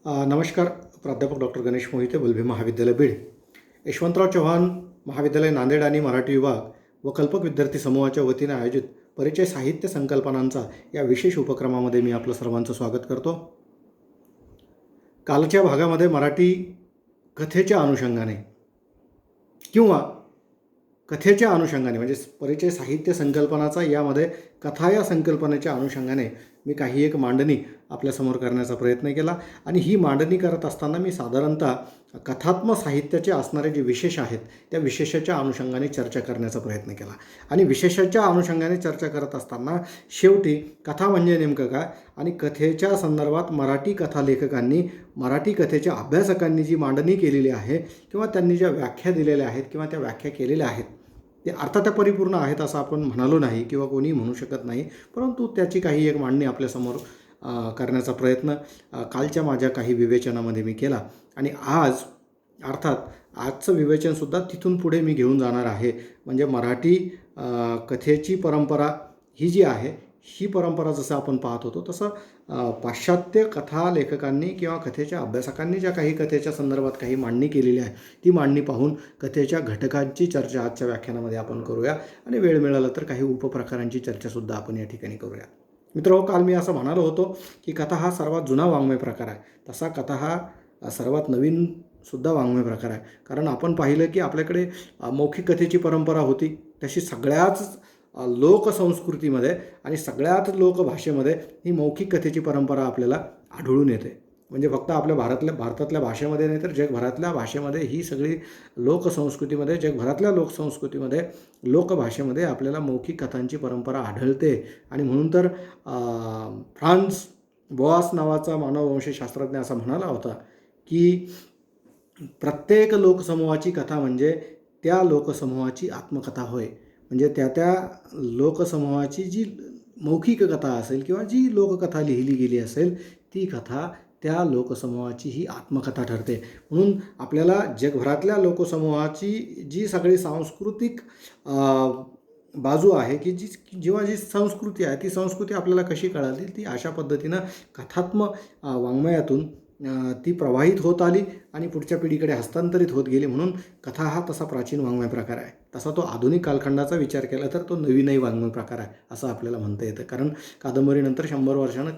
नमस्कार. प्राध्यापक डॉक्टर गणेश मोहिते, वल्लभी महाविद्यालय बीड, यशवंतराव चव्हाण महाविद्यालय नांदेड आणि मराठी विभाग व कल्पक विद्यार्थी समूहाच्या वतीने आयोजित परिचय साहित्य संकल्पनांचा या विशेष उपक्रमामध्ये मी आपलं सर्वांचं स्वागत करतो. कालच्या भागामध्ये मराठी कथेच्या अनुषंगाने किंवा कथेच्या अनुषंगाने म्हणजे परिचय साहित्य संकल्पनाचा यामध्ये कथा या संकल्पनेच्या अनुषंगाने मी काही एक मांडणी आपल्यासमोर करण्याचा प्रयत्न केला. आणि ही मांडणी करत असताना मी साधारणतः कथात्मक साहित्याचे असणारे जे विशेष आहेत त्या विशेषाच्या अनुषंगाने चर्चा करण्याचा प्रयत्न केला. आणि विशेषाच्या अनुषंगाने चर्चा करत असताना शेवटी कथा म्हणजे नेमकं काय आणि कथेच्या संदर्भात मराठी कथा लेखकांनी, मराठी कथेच्या अभ्यासकांनी जी मांडणी केलेली आहे किंवा त्यांनी ज्या व्याख्या दिलेल्या आहेत किंवा त्या व्याख्या केलेल्या आहेत ते अर्थातः परिपूर्ण आहेत असं आपण म्हणालो नाही किंवा कोणी म्हणू शकत नाही, परंतु त्याची काही एक मांडणी आपल्यासमोर करण्याचा प्रयत्न कालच्या माझ्या काही विवेचनामध्ये मी केला. आणि आज अर्थात आजचं विवेचनसुद्धा तिथून पुढे मी घेऊन जाणार आहे. म्हणजे मराठी कथेची परंपरा ही जी आहे ही परंपरा जसं आपण पाहत होतो तसं पाश्चात्य कथा लेखकांनी किंवा कथेच्या अभ्यासकांनी ज्या काही कथेच्या संदर्भात काही मांडणी केलेली आहे ती मांडणी पाहून कथेच्या घटकांची चर्चा आजच्या व्याख्यानामध्ये आपण करूया. आणि वेळ मिळाला तर काही उपप्रकारांची चर्चासुद्धा आपण या ठिकाणी करूया. मित्रांनो, काल मी असं म्हणालो होतो की कथा हा सर्वात जुना वाङ्मय प्रकार आहे, तसा कथा हा सर्वात नवीन सुद्धा वाङ्मय प्रकार आहे. कारण आपण पाहिलं की आपल्याकडे मौखिक कथेची परंपरा होती, तशी सगळ्याच लोकसंस्कृतीमध्ये आणि सगळ्याच लोकभाषेमध्ये ही मौखिक कथेची परंपरा आपल्याला आढळून येते. म्हणजे फक्त आपल्या भारतातल्या भाषेमध्ये नाही तर जगभरातल्या भाषेमध्ये ही सगळी लोकसंस्कृतीमध्ये, जगभरातल्या लोकसंस्कृतीमध्ये, लोकभाषेमध्ये आपल्याला मौखिक कथांची परंपरा आढळते. आणि म्हणून तर फ्रान्स बोआस नावाचा मानववंशशास्त्रज्ञ असा म्हणाला होता की प्रत्येक लोकसमूहाची कथा म्हणजे त्या लोकसमूहाची आत्मकथा होय. म्हणजे त्या लोकसमूहाची जी मौखिक कथा असेल किंवा जी लोककथा लिहिली गेली असेल ती कथा त्या लोकसमूहाची ही आत्मकथा ठरते. म्हणून आपल्याला जगभरातल्या लोकसमूहाची जी सगळी सांस्कृतिक बाजू आहे की जी संस्कृती आहे ती संस्कृती आपल्याला कशी कळाली ती अशा पद्धतीनं कथात्मक वाङ्मयातून ती प्रवाहित होत आली आणि पुढच्या पिढीकडे हस्तांतरित होत गेली. म्हणून कथा हा तसा प्राचीन वाङ्मय प्रकार आहे. तसा तो आधुनिक कालखंडाचा विचार केला तर तो नवीनही वाङ्मय प्रकार आहे असं आपल्याला म्हणता येतं. कारण कादंबरीनंतर 100 वर्षानं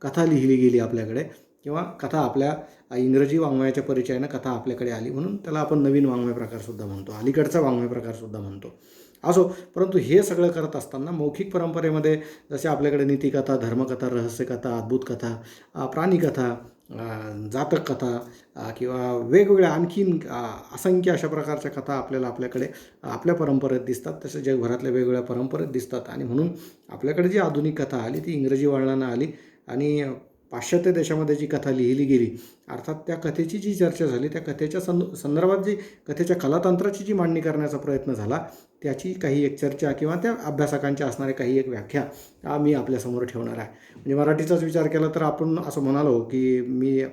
कथा लिहिली गेली आपल्याकडे किंवा कथा आपल्या इंग्रजी वाङ्मयाच्या परिचयानं कथा आपल्याकडे आली, म्हणून त्याला आपण नवीन वाङ्मय प्रकारसुद्धा म्हणतो, अलीकडचा वाङ्मय प्रकारसुद्धा म्हणतो. असो, परंतु हे सगळं करत असताना मौखिक परंपरेमध्ये जसे आपल्याकडे नीतिकथा, धर्मकथा, रहस्यकथा, अद्भुत कथा, प्राणिकथा, जातक कथा किंवा वेगवेगळ्या आणखीन असंख्य अशा प्रकारच्या कथा आपल्याकडे आपल्या परंपरेत दिसतात. तसे जगभरातल्या वेगवेगळ्या परंपरेत दिसतात. आणि म्हणून आपल्याकडे जी आधुनिक कथा आली ती इंग्रजी वळणानं आली आणि पाश्चात्य देशामध्ये जी कथा लिहिली गेली अर्थात त्या कथेची जी चर्चा झाली त्या कथेच्या संदर्भात जी कथेच्या कलातंत्राची जी मांडणी करण्याचा प्रयत्न झाला त्याची काही एक चर्चा किंवा त्या अभ्यासकांच्या असणारे काही एक व्याख्या मी आपल्यासमोर ठेवणार आहे. म्हणजे मराठीचाच विचार केला तर आपण असं म्हणालो की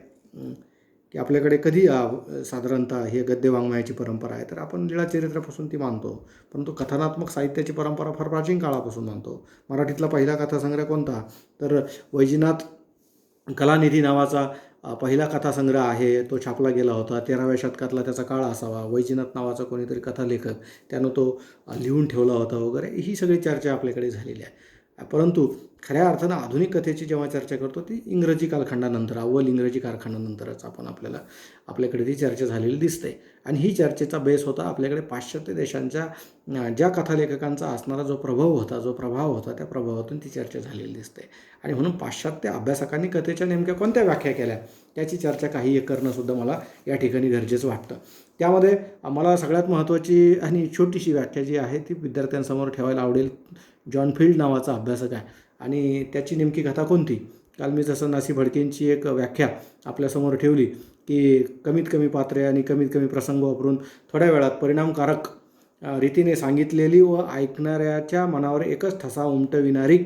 आपल्याकडे कधी साधारणतः हे गद्य वाङ्मयाची परंपरा आहे तर आपण लीळाचरित्रापासून ती मानतो, परंतु कथनात्मक साहित्याची परंपरा फार प्राचीन काळापासून मानतो. मराठीतला पहिला कथासंग्रह कोणता तर वैजनाथ कलानिधी नावाचा पहिला कथासंग्रह आहे. तो छापला गेला होता 13व्या शतकातला त्याचा काळ असावा. वैजनाथ नावाचा कोणीतरी कथालेखक त्यानं तो लिहून ठेवला होता वगैरे ही सगळी चर्चा आपल्याकडे झालेली आहे. परंतु खऱ्या अर्थानं आधुनिक कथेची जेव्हा चर्चा करतो ती इंग्रजी कालखंडानंतर, अव्वल इंग्रजी कालखंडानंतरच आपल्याकडे ती चर्चा झालेली दिसते. आणि ही चर्चेचा बेस होता आपल्याकडे पाश्चात्य देशांच्या ज्या कथालेखकांचा असणारा जो प्रभाव होता त्या प्रभावातून ती चर्चा झालेली दिसते. आणि म्हणून पाश्चात्य अभ्यासकांनी कथेच्या नेमक्या कोणत्या व्याख्या केल्या त्याची चर्चा काही एक करणंसुद्धा मला या ठिकाणी गरजेचं वाटतं. त्यामध्ये मला सगळ्यात महत्त्वाची आणि छोटीशी व्याख्या जी आहे ती विद्यार्थ्यांसमोर ठेवायला आवडेल. जॉन फील्ड नावाचा अभ्यासक आहे आणि त्याची नेमकी कथा कोणती. काल मी जसं नासी फडकेंची एक व्याख्या आपल्यासमोर ठेवली की कमीत कमी पात्रे आणि कमीत कमी प्रसंग वापरून थोड्या वेळात परिणामकारक रीतीने सांगितलेली व ऐकणाऱ्याच्या मनावर एकच ठसा उमटविणारी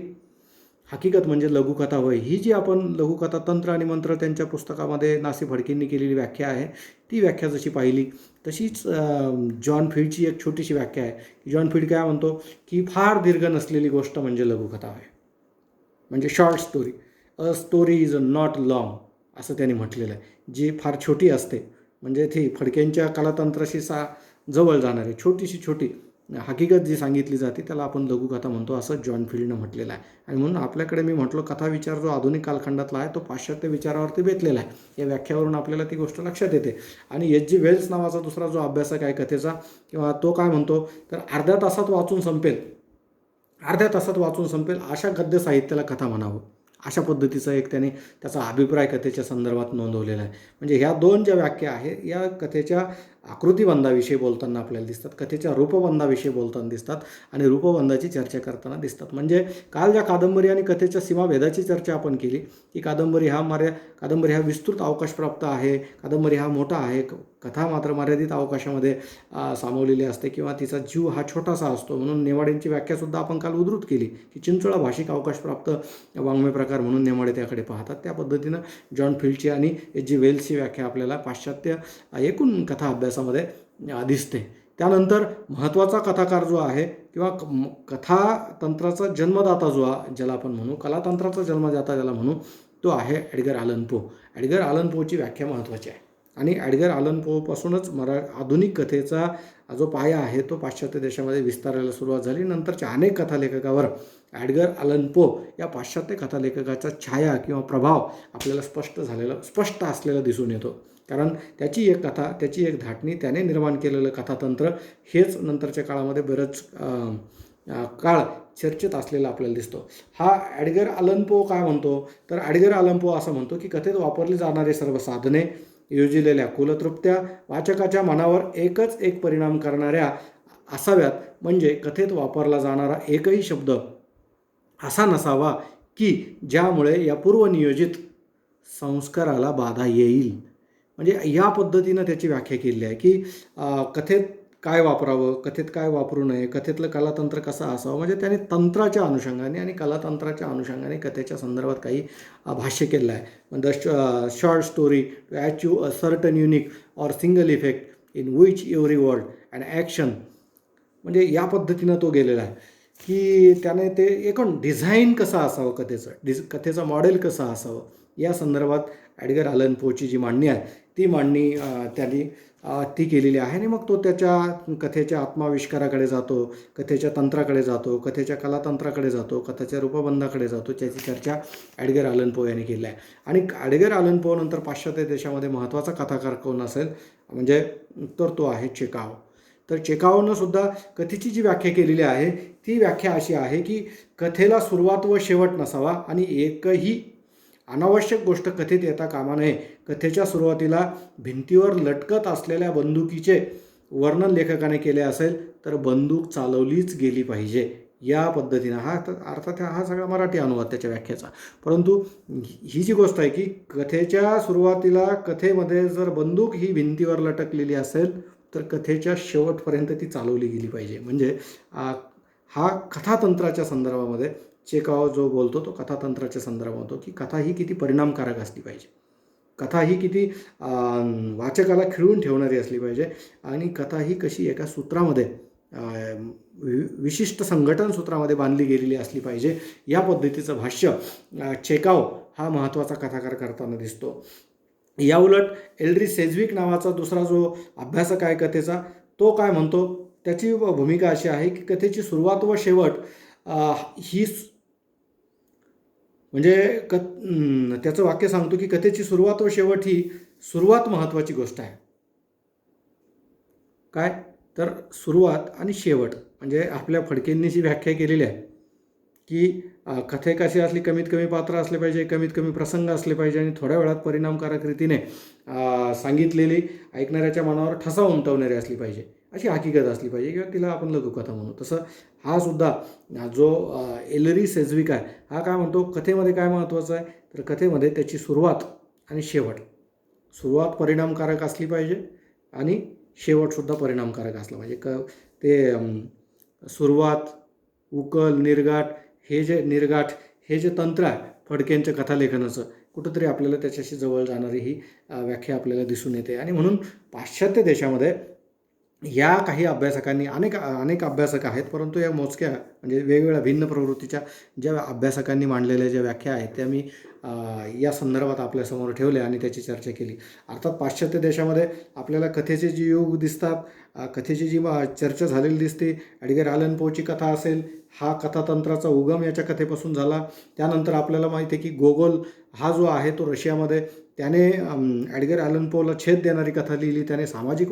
हकीकत म्हणजे लघुकथा होय. ही जी आपण लघुकथा तंत्र आणि मंत्र त्यांच्या पुस्तकामध्ये नासी फडकेंनी केलेली व्याख्या आहे ती व्याख्या जशी पाहिली तशीच जॉन फील्डची एक छोटीशी व्याख्या आहे. जॉन फील्ड काय म्हणतो की फार दीर्घ नसलेली गोष्ट म्हणजे लघुकथा होय. म्हणजे short story, a story is not long असं त्यांनी म्हटलेलं आहे, जी फार छोटी असते, म्हणजे ती फडक्यांच्या कलातंत्राशी जवळ जाणारी छोटी हकीकत जी सांगितली जाते त्याला आपण लघुकथा म्हणतो, असं जॉन फील्डनं म्हटलेलं आहे. आणि म्हणून आपल्याकडे मी म्हटलो कथा विचार जो आधुनिक कालखंडातला आहे तो पाश्चात्य विचारावरती बेतलेला आहे. या व्याख्यावरून आपल्याला ती गोष्ट लक्षात येते. आणि एच जी वेल्स नावाचा दुसरा जो अभ्यासक आहे कथेचा, किंवा तो काय म्हणतो तर अर्ध्या तासात वाचून संपेल अशा गद्य साहित्याला कथा म्हणावं, अशा पद्धतीचा एक त्याने त्याचा अभिप्राय कथेच्या संदर्भात नोंदवलेला आहे. म्हणजे ह्या दोन ज्या व्याख्या आहेत या कथेच्या आकृतिबंधाविषयी बोलताना आपल्याला दिसतात, कथेच्या रूपबंधाविषयी बोलताना दिसतात आणि रूपबंधाची चर्चा करताना दिसतात. म्हणजे काल ज्या कादंबरी आणि कथेच्या सीमाभेदाची चर्चा आपण केली, की कादंबरी हा विस्तृत अवकाशप्राप्त आहे, कादंबरी हा मोठा आहे, कथा मात्र मर्यादित अवकाशामध्ये सामावलेली असते, किंवा तिचा जीव हा छोटासा असतो. म्हणून नेमाड्यांची व्याख्यासुद्धा आपण काल उद्धृत केली, की चिंचोळा भाषिक अवकाशप्राप्त वाङ्मय प्रकार म्हणून नेमाडे त्याकडे पाहतात. त्या पद्धतीनं जॉन फील्डची आणि एच जी वेल्सची व्याख्या आपल्याला पाश्चात्य एकूण कथा अभ्यासामध्ये दिसते. त्यानंतर महत्त्वाचा कथाकार जो आहे, किंवा कथातंत्राचा जन्मदाता ज्याला आपण म्हणू, कलातंत्राचा जन्मदाता ज्याला म्हणू, तो आहे एडगर अलन पो. एडगर अलन पोची व्याख्या महत्त्वाची आहे. आणि एडगर अलन पोपासूनच आधुनिक कथेचा जो पाया आहे तो पाश्चात्य देशामध्ये विस्तारायला सुरुवात झाली. नंतरच्या अनेक कथालेखकावर एडगर अलन पो या पाश्चात्य कथालेखकाचा छाया किंवा प्रभाव आपल्याला स्पष्ट असलेला दिसून येतो. कारण त्याची एक कथा, त्याची एक धाटणी, त्याने निर्माण केलेलं कथातंत्र हेच नंतरच्या काळामध्ये बरंच काळ चर्चेत असलेला आपल्याला दिसतो. हा एडगर अलन पो काय म्हणतो तर एडगर अलन पो असं म्हणतो की कथेत वापरली जाणारे सर्व साधने, योजिलेल्या कुलतृप्त्या वाचकाच्या मनावर एकच एक परिणाम करणाऱ्या असाव्यात. म्हणजे कथेत वापरला जाणारा एकही शब्द असा नसावा की ज्यामुळे या पूर्वनियोजित संस्काराला बाधा येईल. म्हणजे या पद्धतीनं त्याची व्याख्या केलेली आहे की कथेत काय वापरावं, कथेत काय वापरू नये, कथेतलं कलातंत्र कसं असावं. म्हणजे त्याने तंत्राच्या अनुषंगाने आणि कलातंत्राच्या अनुषंगाने कथेच्या संदर्भात काही भाष्य केलं आहे. The short story to achieve a certain unique or single effect in which every word and action. म्हणजे या पद्धतीनं तो गेलेला आहे की त्याने ते एकूण डिझाईन कसं असावं, कथेचं मॉडेल कसं असावं या संदर्भात एडगर अलन पोची जी मांडणी आहे ती मांडणी त्यांनी ती केलेली आहे. आणि मग तो त्याच्या कथेच्या आत्माविष्काराकडे जातो, कथेच्या तंत्राकडे जातो, कथेच्या कलातंत्राकडे जातो, कथेच्या रूपबंधाकडे जातो. त्याची चर्चा एडगर अलन पो यांनी केली आहे. आणि एडगर अलन पो नंतर पाश्चात्य देशामध्ये महत्त्वाचा कथाकार कोण असेल म्हणजे तर तो आहे चेकाव. तर चेकावनं सुद्धा कथेची जी व्याख्या केलेली आहे ती व्याख्या अशी आहे की कथेला सुरुवात व शेवट नसावा आणि एकही अनावश्यक गोष्ट कथेत येता कामा नये. कथेच्या सुरुवातीला भिंतीवर लटकत असलेल्या बंदुकीचे वर्णन लेखकाने केले असेल तर बंदूक चालवलीच गेली पाहिजे. या पद्धतीनं अर्थात हा सगळा मराठी अनुवाद त्याच्या व्याख्याचा. परंतु ही जी गोष्ट आहे की कथेच्या सुरुवातीला कथेमध्ये जर बंदूक ही भिंतीवर लटकलेली असेल तर कथेच्या शेवटपर्यंत ती चालवली गेली पाहिजे. म्हणजे हा कथातंत्राच्या संदर्भामध्ये चेकाव जो बोलतो तो कथातंत्राच्या संदर्भात होतो की कथा ही किती परिणामकारक असली पाहिजे, कथा ही किती वाचकाला खिळवून ठेवणारी असली पाहिजे, आणि कथा ही कशी एका सूत्रामध्ये विशिष्ट संघटन सूत्रामध्ये बांधली गेलेली असली पाहिजे. या पद्धतीचं भाष्य चेकाव हा महत्त्वाचा कथाकार करताना दिसतो. याउलट एल्ड्री सेझविक नावाचा दुसरा जो अभ्यासक आहे कथेचा तो काय म्हणतो, त्याची भूमिका अशी आहे की कथेची सुरुवात व शेवट ही म्हणजे त्याचं वाक्य सांगतो की कथेची सुरुवात व शेवट ही सुरुवात महत्त्वाची गोष्ट आहे. काय तर सुरुवात आणि शेवट. म्हणजे आपल्या फडकेंनी जी व्याख्या केलेली आहे की कथे कशी असली, कमीत कमी पात्र असले पाहिजे, कमीत कमी प्रसंग असले पाहिजे आणि थोड्या वेळात परिणामकारक रीतीने सांगितलेली ऐकणाऱ्याच्या मनावर ठसा उमटवणारी असली पाहिजे, अशी हकीकत असली पाहिजे, किंवा तिला आपण लघुकथा म्हणू. तसं हा सुद्धा जो एल्ड्री सेझविक आहे हा काय म्हणतो, कथेमध्ये काय महत्त्वाचं आहे तर कथेमध्ये त्याची सुरुवात आणि सुरुवात परिणामकारक असली पाहिजे आणि शेवटसुद्धा परिणामकारक असला पाहिजे. ते सुरुवात, उकल, निर्गाठ हे जे तंत्र आहे फडकेंच्या कथालेखनाचं कुठंतरी आपल्याला त्याच्याशी जवळ जाणारी ही व्याख्या आपल्याला दिसून येते. आणि म्हणून पाश्चात्य देशामध्ये या काही अभ्यासकांनी अनेक अभ्यासक आहेत, परंतु या मोजक्या म्हणजे वेगवेगळ्या भिन्न प्रवृत्तीच्या ज्या अभ्यासकांनी मांडलेल्या ज्या व्याख्या आहेत त्या मी या संदर्भात आपल्यासमोर ठेवले आणि त्याची चर्चा केली. अर्थात पाश्चात्य देशामध्ये आपल्याला कथेचे जे योग दिसतात, कथेची जी चर्चा झालेली दिसते. एडगर ॲलन पोची कथा असेल, हा कथातंत्राचा उगम याच्या कथेपासून झाला. त्यानंतर आपल्याला माहिती आहे की गोगोल हा जो आहे तो रशियामध्ये, त्याने एडगर ॲलन पोला छेद देणारी कथा लिहिली. त्याने सामाजिक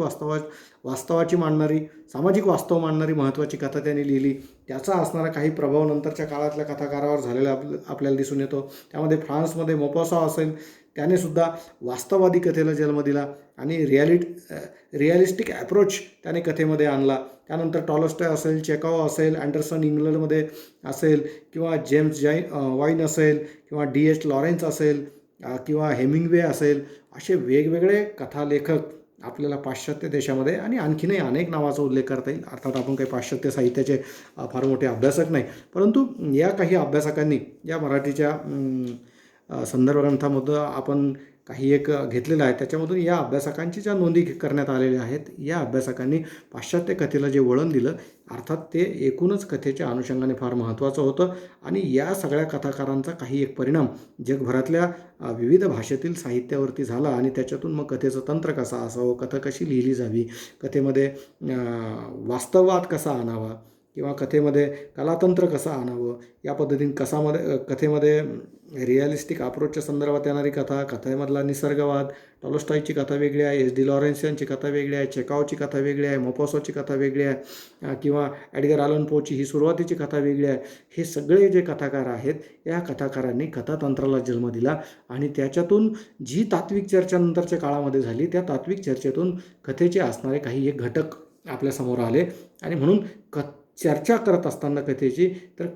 सामाजिक वास्तव मांडणारी महत्त्वाची कथा त्याने लिहिली. त्याचा असणारा काही प्रभाव नंतरच्या काळातल्या कथाकारावर झालेला आपल्याला दिसून येतो. त्यामध्ये फ्रान्समध्ये मोपासा असेल, त्याने सुद्धा वास्तववादी कथेला जन्म दिला आणि रिअलिस्टिक ॲप्रोच त्याने कथेमध्ये आणला. त्यानंतर टॉलस्टॉय असेल, चेकॉव असेल, अँडरसन इंग्लंडमध्ये असेल, किंवा जेम्स वाईन असेल, किंवा D.H. लॉरेन्स असेल, किंवा हेमिंग्वे असेल, असे वेगवेगळे कथालेखक आपल्याला पाश्चात्य देशामध्ये आणि आणखीनही अनेक नावाचा उल्लेख करता येईल. अर्थात आपण काही पाश्चात्य साहित्याचे फार मोठे अभ्यासक नाही, परंतु या काही अभ्यासकांनी या मराठीच्या संदर्भ ग्रंथामधून आपण काही एक घेतलेलं आहे. त्याच्यामधून या अभ्यासकांची ज्या नोंदी करण्यात आलेल्या आहेत, या अभ्यासकांनी पाश्चात्य कथेला जे वळण दिलं, अर्थात ते एकूणच कथेच्या अनुषंगाने फार महत्त्वाचं होतं. आणि या सगळ्या कथाकारांचा काही एक परिणाम जगभरातल्या विविध भाषेतील साहित्यावरती झाला आणि त्याच्यातून मग कथेचं तंत्र कसं असावं, कथा कशी लिहिली जावी, कथेमध्ये वास्तववाद कसा आणावा, किंवा कथेमध्ये कलातंत्र कसं आणावं, या पद्धतीने कथेमध्ये रिअलिस्टिक अप्रोचच्या संदर्भात येणारी कथा, कथेमधला निसर्गवाद, टॉलस्टॉयची कथा वेगळी आहे, H.D. लॉरेन्स यांची कथा वेगळी आहे, चेकॉवची कथा वेगळी आहे, मोपासाची कथा वेगळी आहे, किंवा एडगर ॲलन पोची ही सुरुवातीची कथा वेगळी आहे. हे सगळे जे कथाकार आहेत, या कथाकारांनी कथातंत्राला जन्म दिला आणि त्याच्यातून जी तात्विक चर्चा नंतरच्या काळामध्ये झाली, त्या तात्विक चर्चेतून कथेचे असणारे काही एक घटक आपल्यासमोर आले. आणि म्हणून चर्चा करत असताना कथेची, तर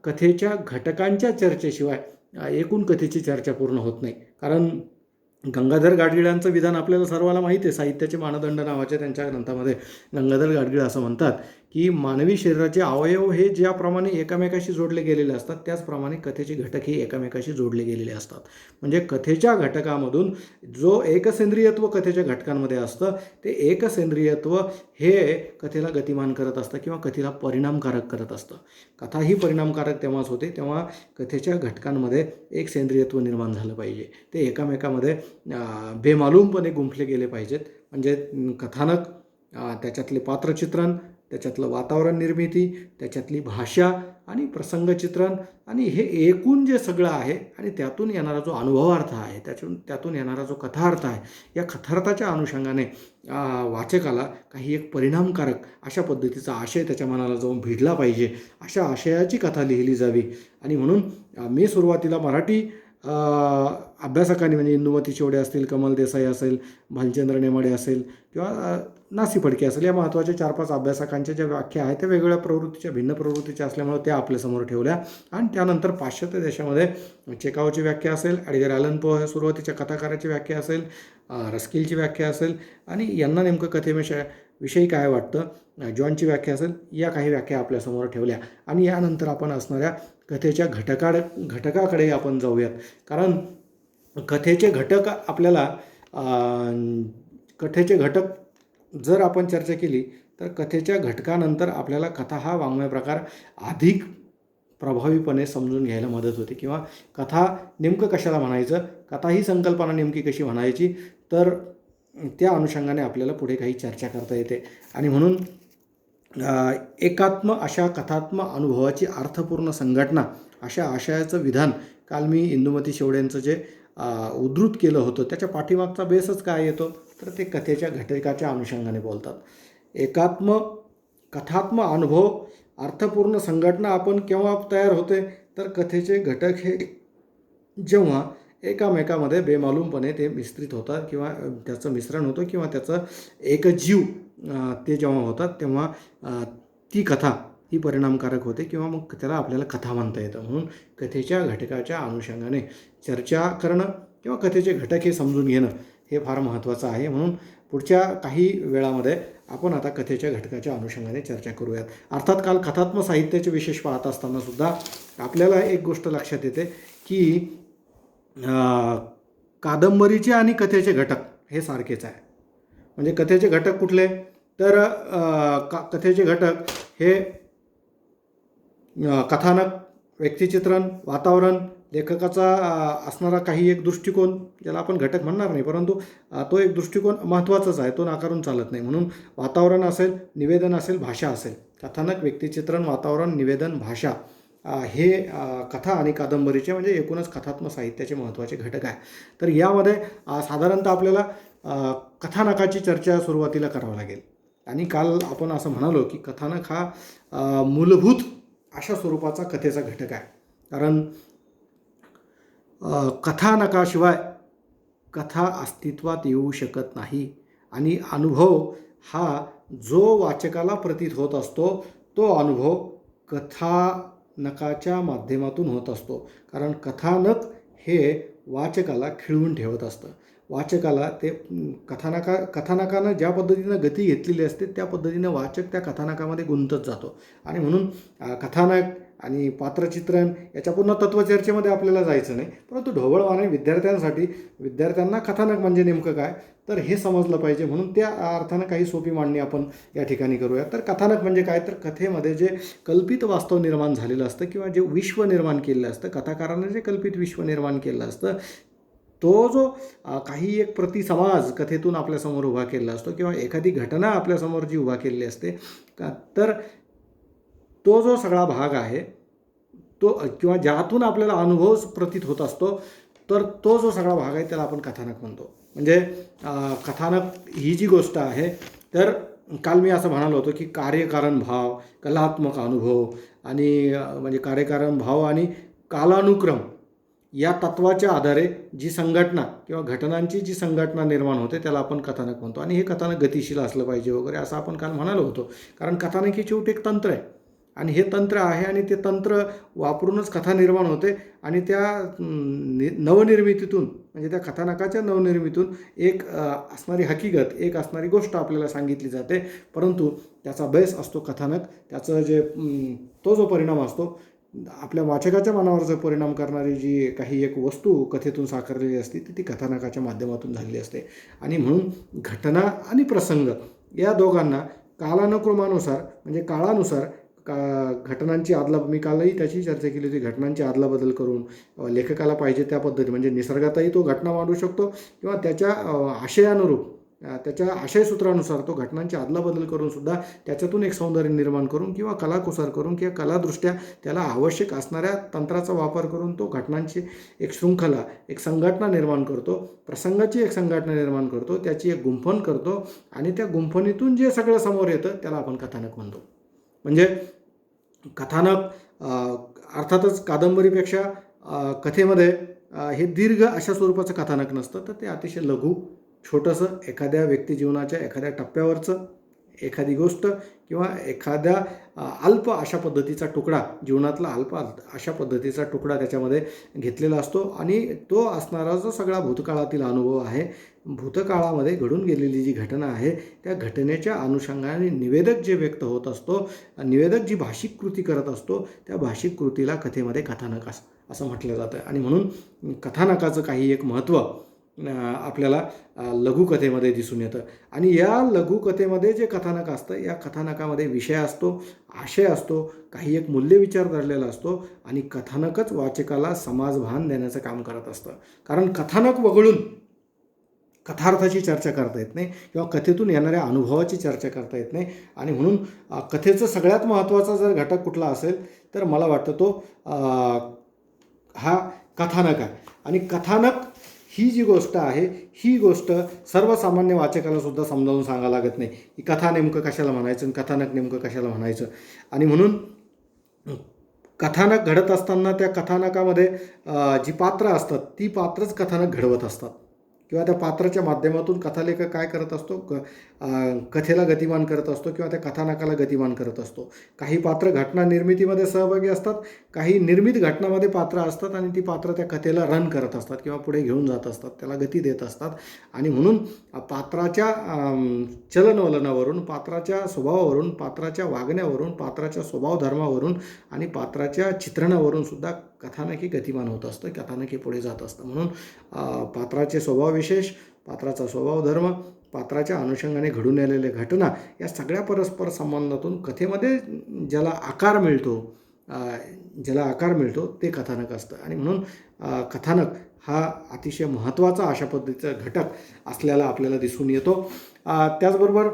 कथेच्या घटकांच्या चर्चेशिवाय एकूण कथेची चर्चा पूर्ण होत नाही. कारण गंगाधर गाडगिळांचं विधान आपल्याला सर्वांना माहिती आहे. साहित्याचे मानदंड नावाच्या त्यांच्या ग्रंथामध्ये गंगाधर गाडगीळ असं म्हणतात की मानवी शरीराचे अवयव हे ज्याप्रमाणे एकमेकाशी जोडले गेलेले असतात, त्याचप्रमाणे कथेचे घटक हे एकमेकाशी जोडले गेलेले असतात. म्हणजे कथेच्या घटकामधून जो एकसेंद्रियत्व कथेच्या घटकांमध्ये असतं, ते एकसेंद्रियत्व हे कथेला गतिमान करत असतं किंवा कथेला परिणामकारक करत असतं. कथा ही परिणामकारक तेव्हाच होते तेव्हा कथेच्या घटकांमध्ये एक सेंद्रियत्व निर्माण झालं पाहिजे. ते एकमेकामध्ये बेमालूमपणे गुंफले गेले पाहिजेत. म्हणजे कथानक, त्याच्यातले पात्रचित्रण, त्याच्यातलं वातावरण निर्मिती, त्याच्यातली भाषा आणि प्रसंगचित्रण, आणि हे एकूण जे सगळं आहे आणि त्यातून येणारा जो अनुभवार्थ आहे, त्यातून येणारा जो कथार्थ आहे, या कथार्थाच्या अनुषंगाने वाचकाला काही एक परिणामकारक अशा पद्धतीचा आशय त्याच्या मनाला जाऊन भिडला पाहिजे. अशा आशयाची कथा लिहिली जावी. आणि म्हणून मी सुरुवातीला मराठी अभ्यासकांनी, म्हणजे इंदुमती शेवडे असतील, कमल देसाई असेल, भालचंद्र नेमाडे असेल, किंवा नासी फडके असेल, या महत्त्वाच्या 4-5 अभ्यासकांच्या ज्या व्याख्या आहेत त्या वेगवेगळ्या प्रवृत्तीच्या, भिन्न प्रवृत्तीच्या असल्यामुळे त्या आपल्यासमोर ठेवल्या. आणि त्यानंतर पाश्चात्य देशामध्ये चेकॉवची व्याख्या असेल, एडगर ॲलन पो सुरुवातीच्या कथाकाराची व्याख्या असेल, रस्किलची व्याख्या असेल, आणि यांना नेमकं कथेविषयी काय वाटतं, जॉनची व्याख्या असेल, या काही व्याख्या आपल्यासमोर ठेवल्या. आणि यानंतर आपण असणाऱ्या कथेच्या घटकाकडे आपण जाऊयात. कारण कथेचे घटक आपल्याला कथेचे घटक जर आपण चर्चा केली तर कथेच्या घटकानंतर आपल्याला कथा हा वाङ्मय प्रकार अधिक प्रभावीपणे समजून घ्यायला मदत होते. किंवा कथा नेमकं कशाला म्हणायचं, कथा ही संकल्पना नेमकी कशी म्हणायची, तर त्या अनुषंगाने आपल्याला पुढे काही चर्चा करता येते. आणि म्हणून अशा कथात्म अनुभवाची अर्थपूर्ण संघटना, अशा आशयाचं विधान काल मी इंदुमती शेवड्यांचं जे उद्धृत केलं होतं, त्याच्या पाठीमागचा बेसच काय येतो, तर ते कथेच्या घटकाच्या अनुषंगाने बोलतात. कथात्म अनुभव अर्थपूर्ण संघटना आपण केव्हा तयार होते, तर कथेचे घटक हे जेव्हा एकामेकामध्ये बेमालूमपणे ते मिश्रित होतात, किंवा त्याचं मिश्रण होतं, किंवा त्याचं एकजीव ते जेव्हा होतात, तेव्हा ती कथा ही परिणामकारक होते, किंवा मग त्याला आपल्याला कथा म्हणता येतं. म्हणून कथेच्या घटकाच्या अनुषंगाने चर्चा करणं किंवा कथेचे घटक हे समजून घेणं हे फार महत्त्वाचं आहे. म्हणून पुढच्या काही वेळामध्ये आपण आता कथेच्या घटकाच्या अनुषंगाने चर्चा करूयात. अर्थात काल कथात्मक साहित्याचे विशेष पाहत असताना सुद्धा आपल्याला एक गोष्ट लक्षात येते की कादंबरीचे आणि कथेचे घटक हे सारखेच आहे. म्हणजे कथेचे घटक कुठले, तर कथेचे घटक हे कथानक, व्यक्तिचित्रण, वातावरण, लेखकाचा असणारा काही एक दृष्टिकोन, ज्याला आपण घटक म्हणणार नाही, परंतु तो एक दृष्टिकोन महत्त्वाचाच आहे, तो नाकारून चालत नाही. म्हणून वातावरण असेल, निवेदन असेल, भाषा असेल, कथानक, व्यक्तिचित्रण, वातावरण, निवेदन, भाषा हे कथा आणि कादंबरीचे म्हणजे एकूणच कथात्मक साहित्याचे महत्त्वाचे घटक आहे. तर यामध्ये साधारणतः आपल्याला कथानकाची चर्चा सुरुवातीला करावं लागेल. आणि काल आपण असं म्हणालो की कथानक हा मूलभूत अशा स्वरूपाचा कथेचा घटक आहे. कारण कथानकाशिवाय कथा अस्तित्वात येऊ शकत नाही. आणि अनुभव हा जो वाचकाला प्रतीत होत असतो, तो अनुभव कथानकाच्या माध्यमातून होत असतो. कारण कथानक हे वाचकाला खिळवून ठेवत असतं. वाचकाला ते कथानकानं ज्या पद्धतीनं गती घेतलेली असते त्या पद्धतीनं वाचक त्या कथानकामध्ये गुंतत जातो. आणि म्हणून कथानक आणि पात्रचित्रण याच्या पुन्हा तत्त्वचर्चेमध्ये आपल्याला जायचं नाही, परंतु ढोबळमाने विद्यार्थ्यांना कथानक म्हणजे नेमकं काय तर हे समजलं पाहिजे. म्हणून त्या अर्थानं काही सोपी मांडणी आपण या ठिकाणी करूया. तर कथानक म्हणजे काय, तर कथेमध्ये जे कल्पित वास्तव निर्माण झालेलं असतं किंवा जे विश्व निर्माण केलेलं असतं, कथाकारानं जे कल्पित विश्व निर्माण केलेलं असतं, तो जो काही एक प्रतिसमाज कथेतून आपल्यासमोर उभा केलेला असतो किंवा एखादी घटना आपल्यासमोर जी उभा केलेली असते तर तो जो सगळा भाग आहे तो किंवा ज्यातून आपल्याला अनुभव प्रतीत होत असतो, तर तो जो सगळा भाग आहे त्याला आपण कथानक म्हणतो. म्हणजे कथानक ही जी गोष्ट आहे, तर काल मी असं म्हणालो होतो की कार्यकारण भाव, कलात्मक अनुभव आणि म्हणजे कार्यकारण भाव आणि कालानुक्रम या तत्वाच्या आधारे जी संघटना किंवा घटनांची जी संघटना निर्माण होते त्याला आपण कथानक म्हणतो. आणि हे कथानक गतिशील असलं पाहिजे वगैरे असं आपण काल म्हणालो होतो. कारण कथानक हे शेवटी एक तंत्र आहे आणि हे तंत्र आहे आणि ते तंत्र वापरूनच कथा निर्माण होते. आणि त्या नवनिर्मितीतून म्हणजे त्या कथानकाच्या नवनिर्मितीतून एक असणारी हकीकत, एक असणारी गोष्ट आपल्याला सांगितली जाते. परंतु त्याचा बेस असतो कथानक. त्याचं जे तो जो परिणाम असतो, आपल्या वाचकाच्या मनावर जो परिणाम करणारी जी काही एक वस्तू कथेतून साकारलेली असते ती कथानकाच्या माध्यमातून झालेली असते. आणि म्हणून घटना आणि प्रसंग या दोघांना कालानुक्रमानुसार म्हणजे काळानुसार घटनांची मी कालही त्याची चर्चा केली होती. घटनांची अदलाबदल करून लेखकाला पाहिजे त्या पद्धती म्हणजे निसर्गातही तो घटना मांडू शकतो किंवा त्याच्या आशयानुरूप त्याच्या आशयसूत्रानुसार तो घटनांची अदलाबदल करून सुद्धा त्याच्यातून एक सौंदर्य निर्माण करून किंवा कलाकुसर करून किंवा कलादृष्ट्या त्याला आवश्यक असणाऱ्या तंत्राचा वापर करून तो घटनांची एक शृंखला, एक संघटना निर्माण करतो, प्रसंगाची एक संघटना निर्माण करतो, त्याची एक गुंफण करतो आणि त्या गुंफणीतून जे सगळं समोर येतं त्याला आपण कथानक म्हणतो. म्हणजे कथानक अर्थातच कादंबरीपेक्षा कथेमध्ये हे दीर्घ अशा स्वरूपाचं कथानक नसतं, तर ते अतिशय लघु, छोटंसं, एखाद्या व्यक्तिजीवनाच्या एखाद्या टप्प्यावरचं एखादी गोष्ट किंवा एखाद्या अल्प अशा पद्धतीचा तुकडा, जीवनातला अल्प अशा पद्धतीचा तुकडा त्याच्यामध्ये घेतलेला असतो. आणि तो असणारा जो सगळा भूतकाळातील अनुभव आहे, भूतकाळामध्ये घडून गेलेली जी घटना आहे त्या घटनेच्या अनुषंगाने निवेदक जे व्यक्त होत असतो, निवेदक जी भाषिक कृती करत असतो, त्या भाषिक कृतीला कथेमध्ये कथानक असं म्हटलं जातं. आणि म्हणून कथानकाचं काही एक महत्त्व आपल्याला लघुकथेमध्ये दिसून येतं. आणि या लघुकथेमध्ये जे कथानक असतं, या कथानकामध्ये विषय असतो, आशय असतो, काही एक मूल्यविचार दडलेला असतो आणि कथानकच वाचकाला समाजभान देण्याचं काम करत असतं. कारण कथानक वगळून कथार्थाची चर्चा करता येत नाही किंवा कथेतून येणाऱ्या अनुभवाची चर्चा करता येत नाही. आणि म्हणून कथेचं सगळ्यात महत्त्वाचा जर घटक कुठला असेल तर मला वाटतं तो हा कथानक आहे. आणि कथानक ही जी गोष्ट आहे, ही गोष्ट सर्वसामान्य वाचकाला सुद्धा समजावून सांगावं लागत नाही की कथा नेमकं कशाला म्हणायचं आणि कथानक नेमकं कशाला म्हणायचं. आणि म्हणून कथानक घडत असताना त्या कथानकामध्ये जी पात्र असतात ती पात्रच कथानक घडवत असतात किंवा त्या पात्राच्या माध्यमातून कथालेखक काय करत असतो, कथेला गतिमान करत असतो किंवा त्या कथानकाला गतिमान करत असतो. काही पात्र घटना निर्मितीमध्ये सहभागी असतात, काही निर्मित घटनामध्ये पात्र असतात आणि ती पात्र त्या कथेला रन करत असतात किंवा पुढे घेऊन जात असतात, त्याला गती देत असतात. आणि म्हणून पात्राच्या चलनवलनावरून, पात्राच्या स्वभावावरून, पात्राच्या वागण्यावरून, पात्राच्या स्वभावधर्मावरून आणि पात्राच्या चित्रणावरून सुद्धा कथानक हे गतिमान होत असतं, कथानक हे पुढे जात असतं. म्हणून पात्राचे स्वभावविशेष, पात्राचा स्वभावधर्म, पात्राच्या अनुषंगाने घडून आलेल्या घटना या सगळ्या परस्पर संबंधातून कथेमध्ये ज्याला आकार मिळतो, ज्याला आकार मिळतो ते कथानक असतं. आणि म्हणून कथानक हा अतिशय महत्त्वाचा अशा पद्धतीचा घटक असल्याला आपल्याला दिसून येतो. त्याचबरोबर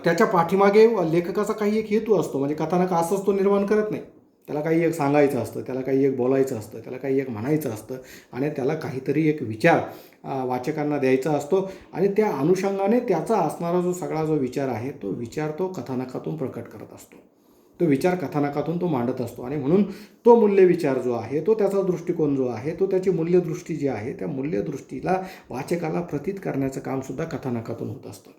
त्याच्या पाठीमागे लेखकाचा काही एक हेतू असतो. म्हणजे कथानक असंच तो निर्माण करत नाही. त्याला काही एक सांगायचं असतं, त्याला काही एक बोलायचं असतं, त्याला काही एक म्हणायचं असतं आणि त्याला काहीतरी एक विचार वाचकांना द्यायचा असतो. आणि त्या अनुषंगाने त्याचा असणारा जो विचार आहे तो विचार तो कथानकातून प्रकट करत असतो. तो विचार कथानकातून तो मांडत असतो. आणि म्हणून तो मूल्यविचार जो आहे, तो त्याचा दृष्टिकोन जो आहे, तो त्याची मूल्यदृष्टी जी आहे, त्या मूल्यदृष्टीला वाचकाला प्रतीत करण्याचं कामसुद्धा कथानकातून होत असतं.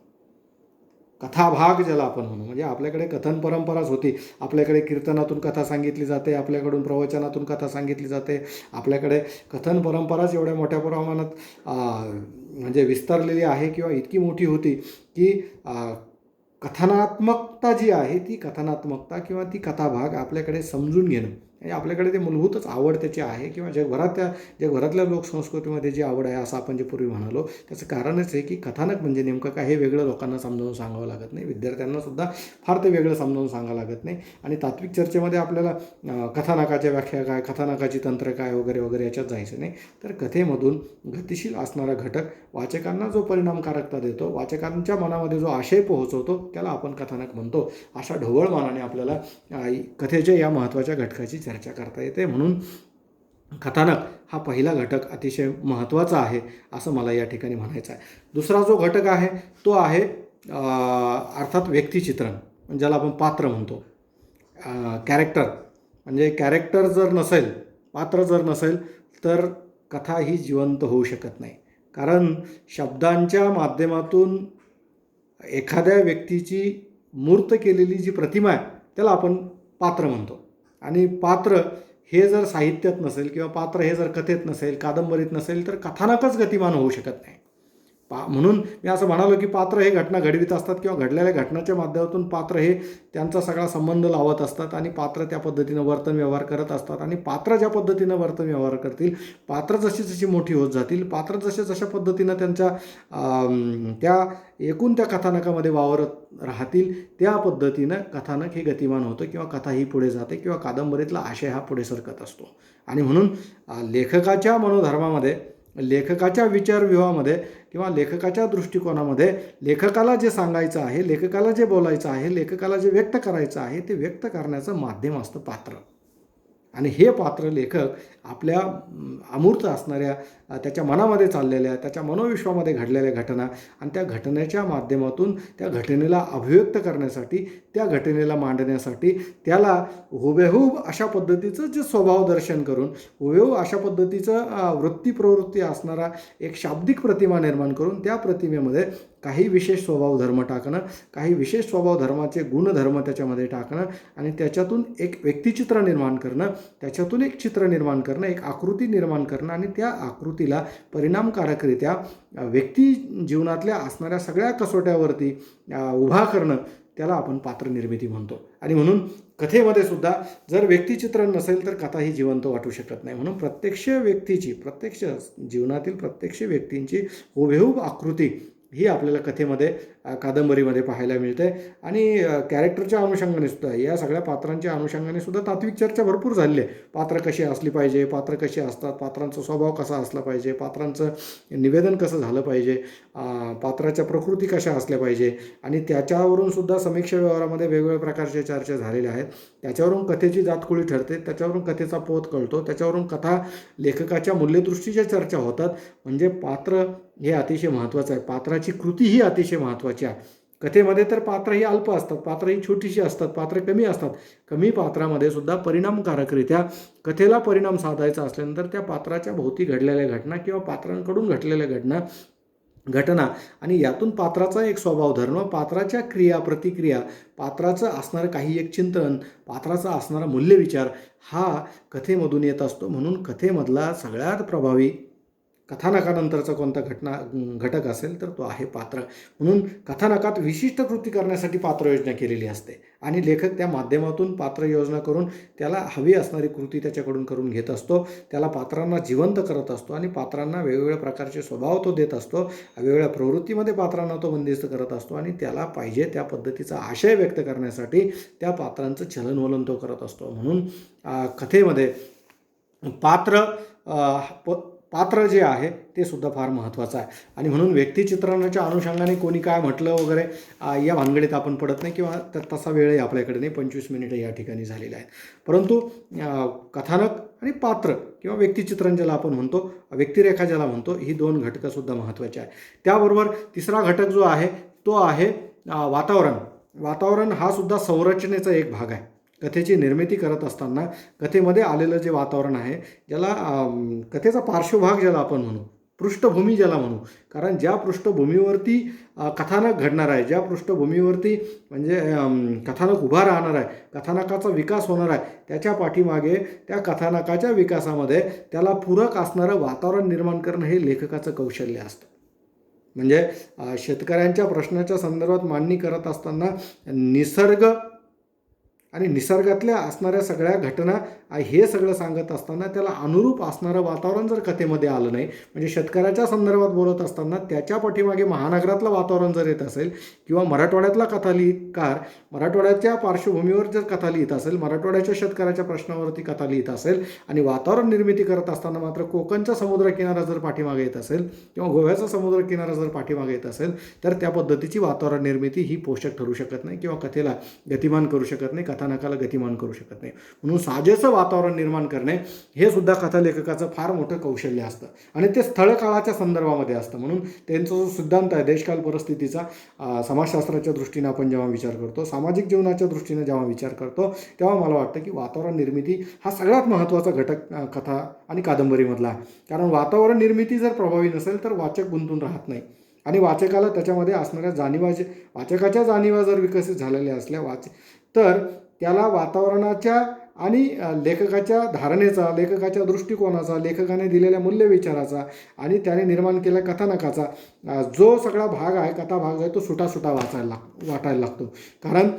कथाभाग ज्याला आपण म्हणू, म्हणजे आपल्याकडे कथन परंपराच होती. आपल्याकडे कीर्तनातून कथा सांगितली जाते, आपल्याकडून प्रवचनातून कथा सांगितली जाते. आपल्याकडे कथन परंपराच एवढ्या मोठ्या प्रमाणात म्हणजे विस्तारलेली आहे किंवा इतकी मोठी होती की कथनात्मकता जी आहे ती कथनात्मकता किंवा ती कथाभाग आपल्याकडे समजून घेणं, म्हणजे आपल्याकडे ते मूलभूतच आवड त्याची आहे किंवा जगभरातल्या लोकसंस्कृतीमध्ये जी आवड आहे असं आपण जे पूर्वी म्हणालो त्याचं कारणच आहे की कथानक म्हणजे नेमकं काय हे वेगळं लोकांना समजावून सांगावं लागत नाही. विद्यार्थ्यांनासुद्धा फार ते वेगळं समजावून सांगावं लागत नाही. आणि तात्विक चर्चेमध्ये आपल्याला कथानकाच्या व्याख्या काय, कथानकाची तंत्र काय वगैरे वगैरे याच्यात जायचं नाही. तर कथेमधून गतिशील असणारा घटक वाचकांना जो परिणामकारकता देतो, वाचकांच्या मनामध्ये जो आशय पोहोचवतो त्याला आपण कथानक म्हणतो. अशा ढोबळमानाने आपल्याला कथेच्या या महत्त्वाच्या घटकाची चर्चा करता येते. म्हणून कथानक हा पहिला घटक अतिशय महत्त्वाचा आहे असं मला या ठिकाणी म्हणायचं आहे. दुसरा जो घटक आहे तो आहे अर्थात व्यक्तिचित्रण, ज्याला आपण पात्र म्हणतो. कॅरेक्टर, म्हणजे कॅरेक्टर जर नसेल, पात्र जर नसेल तर कथा ही जिवंत होऊ शकत नाही. कारण शब्दांच्या माध्यमातून एखाद्या व्यक्तीची मूर्त केलेली जी प्रतिमा आहे त्याला आपण पात्र म्हणतो. आणि पात्र हे जर साहित्यात नसेल किंवा पात्र हे जर कथेत नसेल, कादंबरीत नसेल तर कथानकच गतिमान होऊ शकत नाही. म्हणून मी असं म्हणालो की पात्र हे घटना घडवीत असतात किंवा घडलेल्या घटनाच्या माध्यमातून पात्र हे त्यांचा सगळा संबंध लावत असतात आणि पात्र त्या पद्धतीनं वर्तन व्यवहार करत असतात. आणि पात्र ज्या पद्धतीनं वर्तन व्यवहार करतील, पात्र जशी जशी मोठी होत जातील, पात्र जशा पद्धतीनं त्यांच्या त्या कथानकामध्ये वावरत राहतील त्या पद्धतीनं कथानक हे गतिमान होतं किंवा कथा ही पुढे जाते किंवा कादंबरीतला आशय हा पुढे सरकत असतो. आणि म्हणून लेखकाच्या मनोधर्मामध्ये, लेखकाच्या विचारव्यूहामध्ये किंवा लेखकाच्या दृष्टिकोनामध्ये लेखकाला जे सांगायचं आहे, लेखकाला जे बोलायचं आहे, लेखकाला जे व्यक्त करायचं आहे ते व्यक्त करण्याचं माध्यम असतं पात्र. आणि हे पात्र लेखक आपल्या अमूर्त असणाऱ्या, त्याच्या मनामध्ये चाललेल्या, त्याच्या मनोविश्वामध्ये घडलेल्या घटना आणि त्या घटनेच्या माध्यमातून त्या घटनेला अभिव्यक्त करण्यासाठी, त्या घटनेला मांडण्यासाठी त्याला हुबेहूब अशा पद्धतीचं जे स्वभाव दर्शन करून, हुबेहूब अशा पद्धतीचं वृत्ती असणारा एक शाब्दिक प्रतिमा निर्माण करून त्या प्रतिमेमध्ये काही विशेष स्वभाव धर्म टाकणं, काही विशेष स्वभाव धर्माचे गुणधर्म त्याच्यामध्ये टाकणं आणि त्याच्यातून एक व्यक्तिचित्र निर्माण करणं, त्याच्यातून एक चित्र निर्माण करणं, एक आकृती निर्माण करणं आणि त्या आकृतीला परिणामकारकरित्या व्यक्ती जीवनातल्या असणाऱ्या सगळ्या कसोट्यावरती उभा करणं, त्याला आपण पात्रनिर्मिती म्हणतो. आणि म्हणून कथेमध्ये सुद्धा जर व्यक्तिचित्रण नसेल तर कथा ही जिवंत वाटू शकत नाही. म्हणून प्रत्यक्ष जीवनातील प्रत्यक्ष व्यक्तींची हुबेहूब आकृती ही आपल्याला कथेमध्ये, कादंबरीमध्ये पाहायला मिळते. आणि कॅरेक्टरच्या अनुषंगाने सुद्धा, या सगळ्या पात्रांच्या अनुषंगाने सुद्धा तात्विक चर्चा भरपूर झालेली आहे. पात्र कशी असली पाहिजे, पात्र कशी असतात, पात्रांचा स्वभाव कसा असला पाहिजे, पात्रांचं निवेदन कसं झालं पाहिजे, पात्राच्या प्रकृती कशा असल्या पाहिजे आणि त्याच्यावरून सुद्धा समीक्षा व्यवहारामध्ये वेगवेगळ्या प्रकारच्या चर्चा झालेल्या आहेत. त्याच्यावरून कथेची जातकुळी ठरते, त्याच्यावरून कथेचा पोत कळतो, त्याच्यावरून कथा लेखकाच्या मूल्यदृष्टीच्या चर्चा होतात. म्हणजे पात्र हे अतिशय महत्त्वाचं आहे. पात्राची कृती ही अतिशय महत्त्वाची आहे. कथेमध्ये तर पात्र ही अल्प असतात, पात्र ही छोटीशी असतात, पात्र कमी असतात. कमी पात्रामध्ये सुद्धा परिणामकारकरित्या कथेला परिणाम साधायचा असल्यानंतर त्या पात्राच्या भोवती घडलेल्या घटना किंवा पात्रांकडून घडलेल्या घटना आणि यातून पात्राचा एक स्वभाव धर्म, पात्राच्या क्रिया प्रतिक्रिया, पात्राचं असणारं काही एक चिंतन, पात्राचा असणारा मूल्यविचार हा कथेमधून येत असतो. म्हणून कथेमधला सगळ्यात प्रभावी कथानकानंतरचा कोणता घटक असेल तर तो आहे पात्र. म्हणून कथानकात विशिष्ट कृती करण्यासाठी पात्रयोजना केलेली असते आणि लेखक त्या माध्यमातून पात्रयोजना करून त्याला हवी असणारी कृती त्याच्याकडून करून घेत असतो. त्याला पात्रांना जिवंत करत असतो आणि पात्रांना वेगवेगळ्या प्रकारचे स्वभाव तो देत असतो. वेगवेगळ्या प्रवृत्तीमध्ये पात्रांना तो बंदिस्त करत असतो आणि त्याला पाहिजे त्या पद्धतीचा आशय व्यक्त करण्यासाठी त्या पात्रांचं चलनवलन तो करत असतो. म्हणून कथेमध्ये पात्र पात्र जे आहे ते सुद्धा फार महत्त्वाचं आहे आणि म्हणून व्यक्तिचित्रणाच्या अनुषंगाने कोणी काय म्हटलं वगैरे या भानगडीत आपण पडत नाही किंवा तसा वेळही आपल्याकडे नाही. 25 मिनिटं या ठिकाणी झालेलं आहे. परंतु कथानक आणि पात्र किंवा व्यक्तिचित्रण ज्याला आपण म्हणतो, व्यक्तिरेखा ज्याला म्हणतो, ही 2 घटकंसुद्धा महत्त्वाची आहे. त्याबरोबर तिसरा घटक जो आहे तो आहे वातावरण. वातावरण हा सुद्धा संरचनेचा एक भाग आहे. कथेची निर्मिती करत असताना कथेमध्ये आलेलं जे वातावरण आहे, ज्याला कथेचा पार्श्वभाग ज्याला आपण म्हणू, पृष्ठभूमी ज्याला म्हणू, कारण ज्या पृष्ठभूमीवरती कथानक घडणार आहे, ज्या पृष्ठभूमीवरती म्हणजे कथानक उभा राहणार आहे, कथानकाचा विकास होणार आहे, त्याच्या पाठीमागे त्या कथानकाच्या विकासामध्ये त्याला पूरक असणारं वातावरण निर्माण करणं हे लेखकाचं कौशल्य असतं. म्हणजे शेतकऱ्यांच्या प्रश्नाच्या संदर्भात मांडणी करत असताना निसर्ग आणि निसर्गातल्या असणाऱ्या सगळ्या घटना हे सगळं सांगत असताना त्याला अनुरूप असणारं वातावरण जर कथेमध्ये आलं नाही, म्हणजे शेतकऱ्याच्या संदर्भात बोलत असताना त्याच्या पाठीमागे महानगरातलं वातावरण जर येत असेल किंवा मराठवाड्यातला कथालिहितकार मराठवाड्याच्या पार्श्वभूमीवर जर कथा लिहित असेल, मराठवाड्याच्या शेतकऱ्याच्या प्रश्नावरती कथा लिहित असेल आणि वातावरण निर्मिती करत असताना मात्र कोकणचा समुद्रकिनारा जर पाठीमागे येत असेल किंवा गोव्याचा समुद्रकिनारा जर पाठीमागे येत असेल तर त्या पद्धतीची वातावरण निर्मिती ही पोषक ठरू शकत नाही किंवा कथेला गतिमान करू शकत नाही, कथानकाला गतिमान करू शकत नाही. म्हणून साजेचं वातावरण निर्माण करणे हे सुद्धा कथालेखकाचं फार मोठं कौशल्य असतं आणि ते स्थळकाळाच्या संदर्भामध्ये असतं. म्हणून त्यांचा जो सिद्धांत आहे देशकाल परिस्थितीचा, समाजशास्त्राच्या दृष्टीने आपण जेव्हा विचार करतो, सामाजिक जीवनाच्या दृष्टीने जेव्हा विचार करतो, तेव्हा मला वाटतं की वातावरण निर्मिती हा सगळ्यात महत्त्वाचा घटक कथा आणि कादंबरीमधला आहे. कारण वातावरण निर्मिती जर प्रभावी नसेल तर वाचक गुंतून राहत नाही आणि वाचकाला त्याच्यामध्ये असणाऱ्या वाचकाच्या जाणीवा जर विकसित झालेल्या असल्या तर त्याला वातावरणाच्या आणि लेखकाच्या धारणेचा, लेखकाच्या दृष्टिकोनाचा, लेखकाने दिलेल्या मूल्यविचाराचा आणि त्याने निर्माण केलेल्या कथानकाचा जो सगळा भाग आहे, कथा भाग आहे, तो सुटासुटा वाटायला लागतो. कारण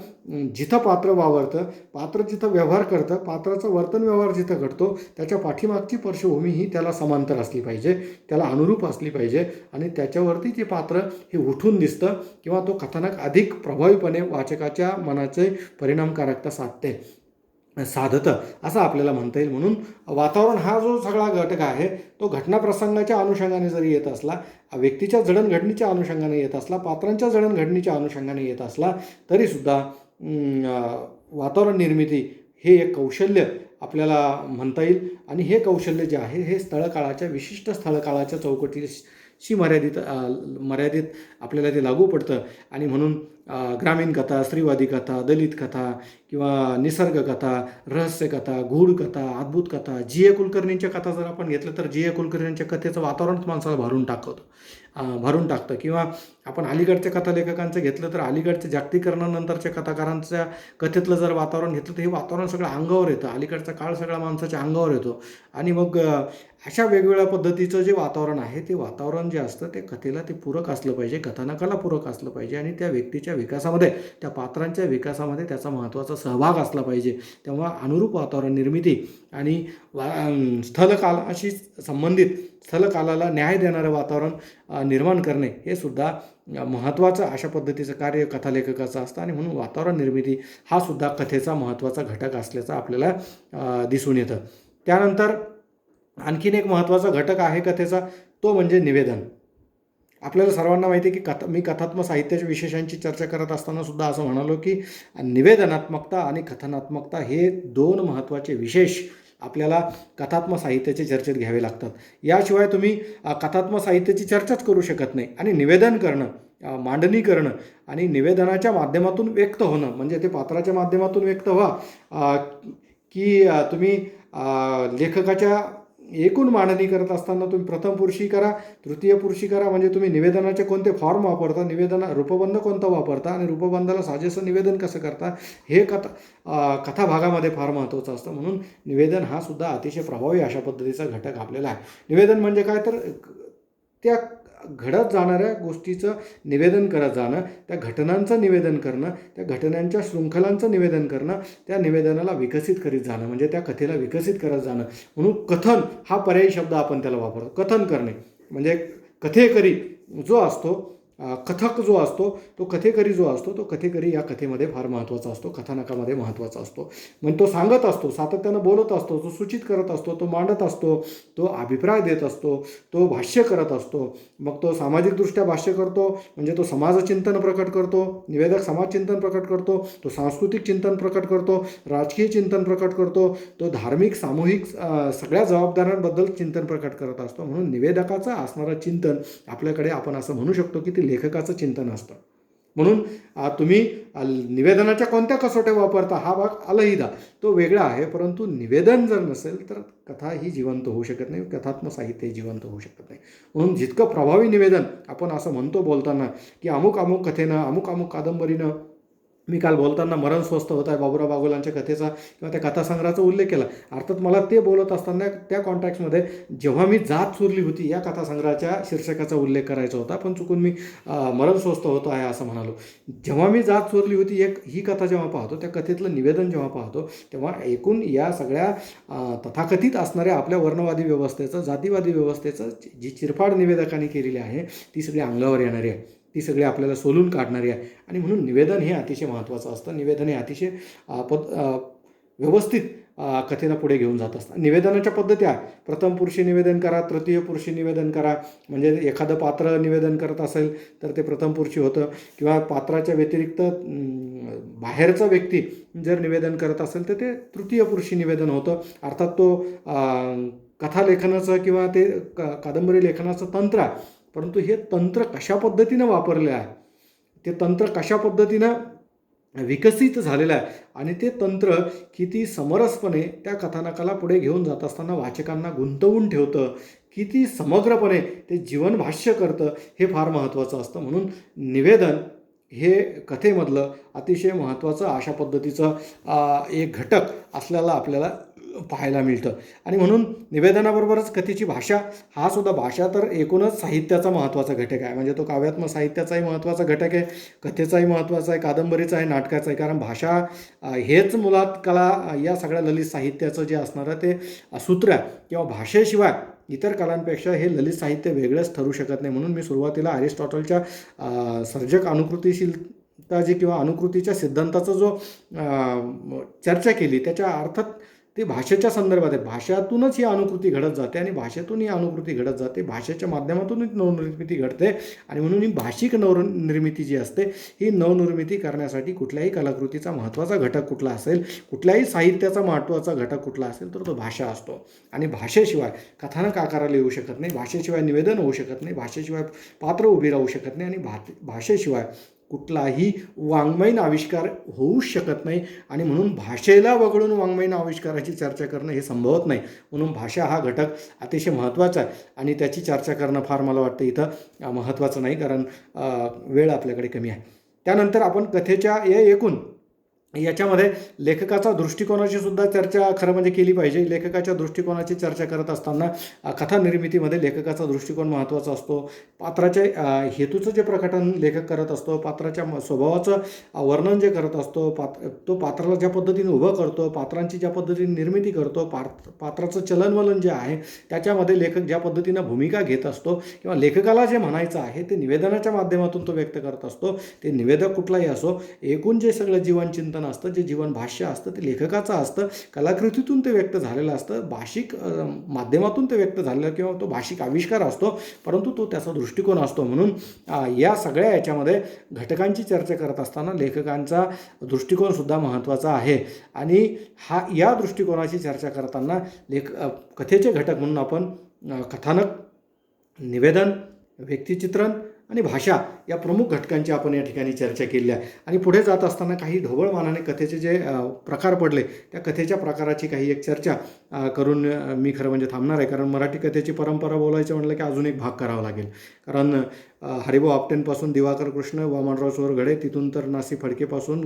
जिथं पात्र वावरतं, पात्र जिथं व्यवहार करतं, पात्राचा वर्तन व्यवहार जिथं घडतो, त्याच्या पाठीमागची पार्श्वभूमी ही त्याला समांतर असली पाहिजे, त्याला अनुरूप असली पाहिजे आणि त्याच्यावरती ते पात्र हे उठून दिसतं किंवा तो कथानक अधिक प्रभावीपणे वाचकाच्या मनाचे परिणामकारकता साधतं असं आपल्याला म्हणता येईल. म्हणून वातावरण हा जो सगळा घटक आहे तो घटनाप्रसंगाच्या अनुषंगाने जरी येत असला, व्यक्तीच्या जडणघडणीच्या अनुषंगाने येत असला, पात्रांच्या जडणघडणीच्या अनुषंगाने येत असला तरीसुद्धा वातावरण निर्मिती हे एक कौशल्य आपल्याला म्हणता येईल आणि हे कौशल्य जे आहे हे विशिष्ट स्थळकाळाच्या चौकटीशी मर्यादित आपल्याला ते लागू पडतं आणि म्हणून ग्रामीण कथा, स्त्रीवादी कथा, दलित कथा किंवा निसर्ग कथा, रहस्य कथा, गूढ कथा, अद्भुत कथा, G.A. कुलकर्णींच्या कथा जर आपण घेतलं तर G.A. कुलकर्णींच्या कथेचं वातावरणच माणसाला भरून टाकतं किंवा आपण अलीकडच्या कथालेखकांचं घेतलं तर अलीकडच्या जागतिकीकरणानंतरच्या कथाकारांच्या कथेतलं जर वातावरण घेतलं तर हे वातावरण सगळं अंगावर येतं, अलीकडचा काळ सगळा माणसाच्या अंगावर येतो आणि मग अशा वेगवेगळ्या पद्धतीचं जे वातावरण आहे ते वातावरण जे असतं ते कथेला ते पूरक असलं पाहिजे, कथानकाला पूरक असलं पाहिजे आणि त्या व्यक्तीच्या विकासामध्ये, त्या पात्रांच्या विकासामध्ये त्याचा महत्त्वाचा सहभाग असला पाहिजे. तेव्हा अनुरूप वातावरण निर्मिती आणि स्थलकालाशी संबंधित स्थलकालाला न्याय देणारं वातावरण निर्माण करणे हे सुद्धा महत्त्वाचं अशा पद्धतीचं कार्य कथालेखकाचं असतं आणि म्हणून वातावरण निर्मिती हा सुद्धा कथेचा महत्त्वाचा घटक असल्याचं आपल्याला दिसून येतं. त्यानंतर आणखीन एक महत्त्वाचा घटक आहे कथेचा, तो म्हणजे निवेदन. आपल्याला सर्वांना माहिती आहे की मी कथात्मक साहित्याच्या विशेषांची चर्चा करत असताना सुद्धा असं म्हणालो की निवेदनात्मकता आणि कथनात्मकता हे 2 महत्त्वाचे विशेष आपल्याला कथात्मक साहित्याच्या चर्चेत घ्यावे लागतात. याशिवाय तुम्ही कथात्मक साहित्याची चर्चाच करू शकत नाही. आणि निवेदन करणं, मांडणी करणं आणि निवेदनाच्या माध्यमातून व्यक्त होणं, म्हणजे ते पात्राच्या माध्यमातून व्यक्त व्हा की तुम्ही लेखकाच्या एकूण मांडणी करत असताना तुम्ही प्रथम पुरुषी करा, तृतीय पुरुषी करा, म्हणजे तुम्ही निवेदनाचे कोणते फॉर्म वापरता, रूपबंध कोणता वापरता आणि रूपबंधाला साजेसं निवेदन कसं करता, हे कथा भागामध्ये फार महत्त्वाचं असतं. म्हणून निवेदन हा सुद्धा अतिशय प्रभावी अशा पद्धतीचा घटक आपल्याला आहे. निवेदन म्हणजे काय तर त्या घडत जाणाऱ्या गोष्टीचं निवेदन करत जाणं, त्या घटनांचं निवेदन करणं, त्या घटनांच्या शृंखलांचं निवेदन करणं, त्या निवेदनाला विकसित करीत जाणं, म्हणजे त्या कथेला विकसित करत जाणं. म्हणून कथन हा पर्यायी शब्द आपण त्याला वापरतो. कथन करणे म्हणजे कथेकरी जो असतो, कथक जो असतो, तो कथेकरी जो असतो, तो कथेकरी या कथेमध्ये फार महत्त्वाचा असतो, कथानकामध्ये महत्त्वाचा असतो. म्हणजे तो सांगत असतो, सातत्यानं बोलत असतो, तो सूचित करत असतो, तो मांडत असतो, तो अभिप्राय देत असतो, तो भाष्य करत असतो. मग तो सामाजिकदृष्ट्या भाष्य करतो, म्हणजे तो समाजचिंतन प्रकट करतो, निवेदक समाजचिंतन प्रकट करतो, तो सांस्कृतिक चिंतन प्रकट करतो, राजकीय चिंतन प्रकट करतो, तो धार्मिक सामूहिक सगळ्या जबाबदाऱ्यांबद्दल चिंतन प्रकट करत असतो. म्हणून निवेदकाचं असणारं चिंतन आपल्याकडे आपण असं म्हणू शकतो की ते लेखकाचं चिंतन असतं. म्हणून तुम्ही निवेदनाच्या कोणत्या कसोट्या वापरता हा भाग अलहिदा, तो वेगळा आहे. परंतु निवेदन जर नसेल तर कथा ही जिवंत होऊ शकत नाही, कथात्मक साहित्य जिवंत होऊ शकत नाही. म्हणून जितकं प्रभावी निवेदन आपण असं म्हणतो बोलताना की अमुक अमुक कथेनं, अमुक अमुक कादंबरीनं, मी काल बोलताना मरण स्वस्थ होत आहे बाबुराव बागुलांच्या कथेचा किंवा त्या कथासंग्रहाचा उल्लेख केला. अर्थात मला ते बोलत असताना त्या कॉन्टॅक्टमध्ये जेव्हा मी जात चुरली होती या कथासंग्रहाच्या शीर्षकाचा उल्लेख करायचा होता, पण चुकून मी मरण स्वस्थ होत आहे असं म्हणालो. जेव्हा मी जात चोरली होती ही कथा जेव्हा पाहतो, त्या कथेतलं निवेदन जेव्हा पाहतो, तेव्हा एकूण या सगळ्या तथाकथित असणाऱ्या आपल्या वर्णवादी व्यवस्थेचं, जातीवादी व्यवस्थेचं जी चिरफाड निवेदकांनी केलेली आहे ती सगळी अंगावर येणारी आहे, ती सगळी आपल्याला सोलून काढणारी आहे. आणि म्हणून निवेदन हे अतिशय महत्त्वाचं असतं. निवेदन हे अतिशय व्यवस्थित कथेला पुढे घेऊन जात असतात. निवेदनाच्या पद्धती आहे, प्रथम पुरुषी निवेदन करा, तृतीय पुरुषी निवेदन करा. म्हणजे एखादं पात्र निवेदन करत असेल तर ते प्रथम पुरुषी होतं, किंवा पात्राच्या व्यतिरिक्त बाहेरचा व्यक्ती जर निवेदन करत असेल तर ते तृतीय पुरुषी निवेदन होतं. अर्थात तो कथा लेखनाचं किंवा ते कादंबरी लेखनाचं तंत्र आहे. परंतु हे तंत्र कशा पद्धतीनं वापरले आहे, ते तंत्र कशा पद्धतीनं विकसित झालेलं आहे, आणि ते तंत्र किती समरसपणे त्या कथानकाला पुढे घेऊन जात असताना वाचकांना गुंतवून ठेवतं, किती समग्रपणे ते जीवन भाष्य करतं, हे फार महत्त्वाचं असतं. म्हणून निवेदन हे कथेमधलं अतिशय महत्त्वाचं अशा पद्धतीचं एक घटक असल्याला आपल्याला पाहायला मिळतं. आणि म्हणून निवेदनाबरोबरच कथेची भाषा, हा सुद्धा, भाषा तर एकूणच साहित्याचा महत्त्वाचा घटक आहे. म्हणजे तो काव्यात्मक साहित्याचाही महत्त्वाचा घटक आहे, कथेचाही महत्त्वाचा आहे, कादंबरीचा आहे, नाटकाचा आहे. कारण भाषा हेच मुळात कला या सगळ्या ललित साहित्याचं जे असणारं ते सूत्र आहे, किंवा भाषेशिवाय इतर कलांपेक्षा हे ललित साहित्य वेगळंच ठरू शकत नाही. म्हणून मी सुरुवातीला अरिस्टॉटलच्या सर्जक अनुकृतीशीलता जी किंवा अनुकृतीच्या सिद्धांताचा जो चर्चा केली, त्याच्या अर्थात ते भाषेच्या संदर्भात आहे. भाषातूनच ही अनुकृती घडत जाते आणि भाषेतून ही अनुकृती घडत जाते, भाषेच्या माध्यमातूनच नवनिर्मिती घडते. आणि म्हणून ही भाषिक नवनिर्मिती जी असते, ही नवनिर्मिती करण्यासाठी कुठल्याही कलाकृतीचा महत्त्वाचा घटक कुठला असेल, कुठल्याही साहित्याचा महत्त्वाचा घटक कुठला असेल तर तो भाषा असतो. आणि भाषेशिवाय कथानक आकाराला येऊ शकत नाही, भाषेशिवाय निवेदन होऊ शकत नाही, भाषेशिवाय पात्र उभी राहू शकत नाही, आणि भाषेशिवाय कुठलाही वाङ्मयीन आविष्कार होऊच शकत नाही. आणि म्हणून भाषेला वगळून वाङ्मयीन आविष्काराची चर्चा करणं हे संभवत नाही. म्हणून भाषा हा घटक अतिशय महत्त्वाचा आहे, आणि त्याची चर्चा करणं फार मला वाटतं इथं महत्त्वाचं नाही, कारण वेळ आपल्याकडे कमी आहे. त्यानंतर आपण कथेच्या एकूण याच्यामध्ये लेखकाचा दृष्टिकोनाची सुद्धा चर्चा खरं म्हणजे केली पाहिजे. लेखकाच्या दृष्टिकोनाची चर्चा करत असताना कथा निर्मितीमध्ये लेखकाचा दृष्टिकोन महत्त्वाचा असतो. पात्राच्या हेतूचं जे प्रकटन लेखक करत असतो, पात्राच्या स्वभावाचं वर्णन जे करत असतो, तो पात्राला ज्या पद्धतीने उभं करतो, पात्रांची ज्या पद्धतीने निर्मिती करतो, पात्राचं चलनवलन जे आहे त्याच्यामध्ये लेखक ज्या पद्धतीनं भूमिका घेत असतो, किंवा लेखकाला जे म्हणायचं आहे ते निवेदनाच्या माध्यमातून तो व्यक्त करत असतो. ते निवेदक कुठलाही असो, एकूण जे सगळं जीवनचिंतन असतं, जे जीवन भाष्य असतं ते लेखकाचं असतं, कलाकृतीतून ते व्यक्त झालेलं असतं, भाषिक माध्यमातून ते व्यक्त झालेलं किंवा तो भाषिक आविष्कार असतो, परंतु तो त्याचा दृष्टिकोन असतो. म्हणून या सगळ्या याच्यामध्ये घटकांची चर्चा करत असताना लेखकांचा दृष्टिकोनसुद्धा महत्त्वाचा आहे. आणि या दृष्टिकोनाची चर्चा करताना कथेचे घटक म्हणून आपण कथानक, निवेदन, व्यक्तिचित्रण आणि भाषा या प्रमुख घटकांची आपण या ठिकाणी चर्चा केली आहे. आणि पुढे जात असताना काही ढोबळमानाने कथेचे जे प्रकार पडले त्या कथेच्या प्रकाराची काही एक चर्चा करून मी खरं म्हणजे थांबणार आहे. कारण मराठी कथेची परंपरा बोलायचं म्हटलं की अजून एक भाग करावा लागेल. कारण हरिभाऊ आपटेंपासून दिवाकर कृष्ण, वामनराव चोरघडे, तिथून तर नासी फडकेपासून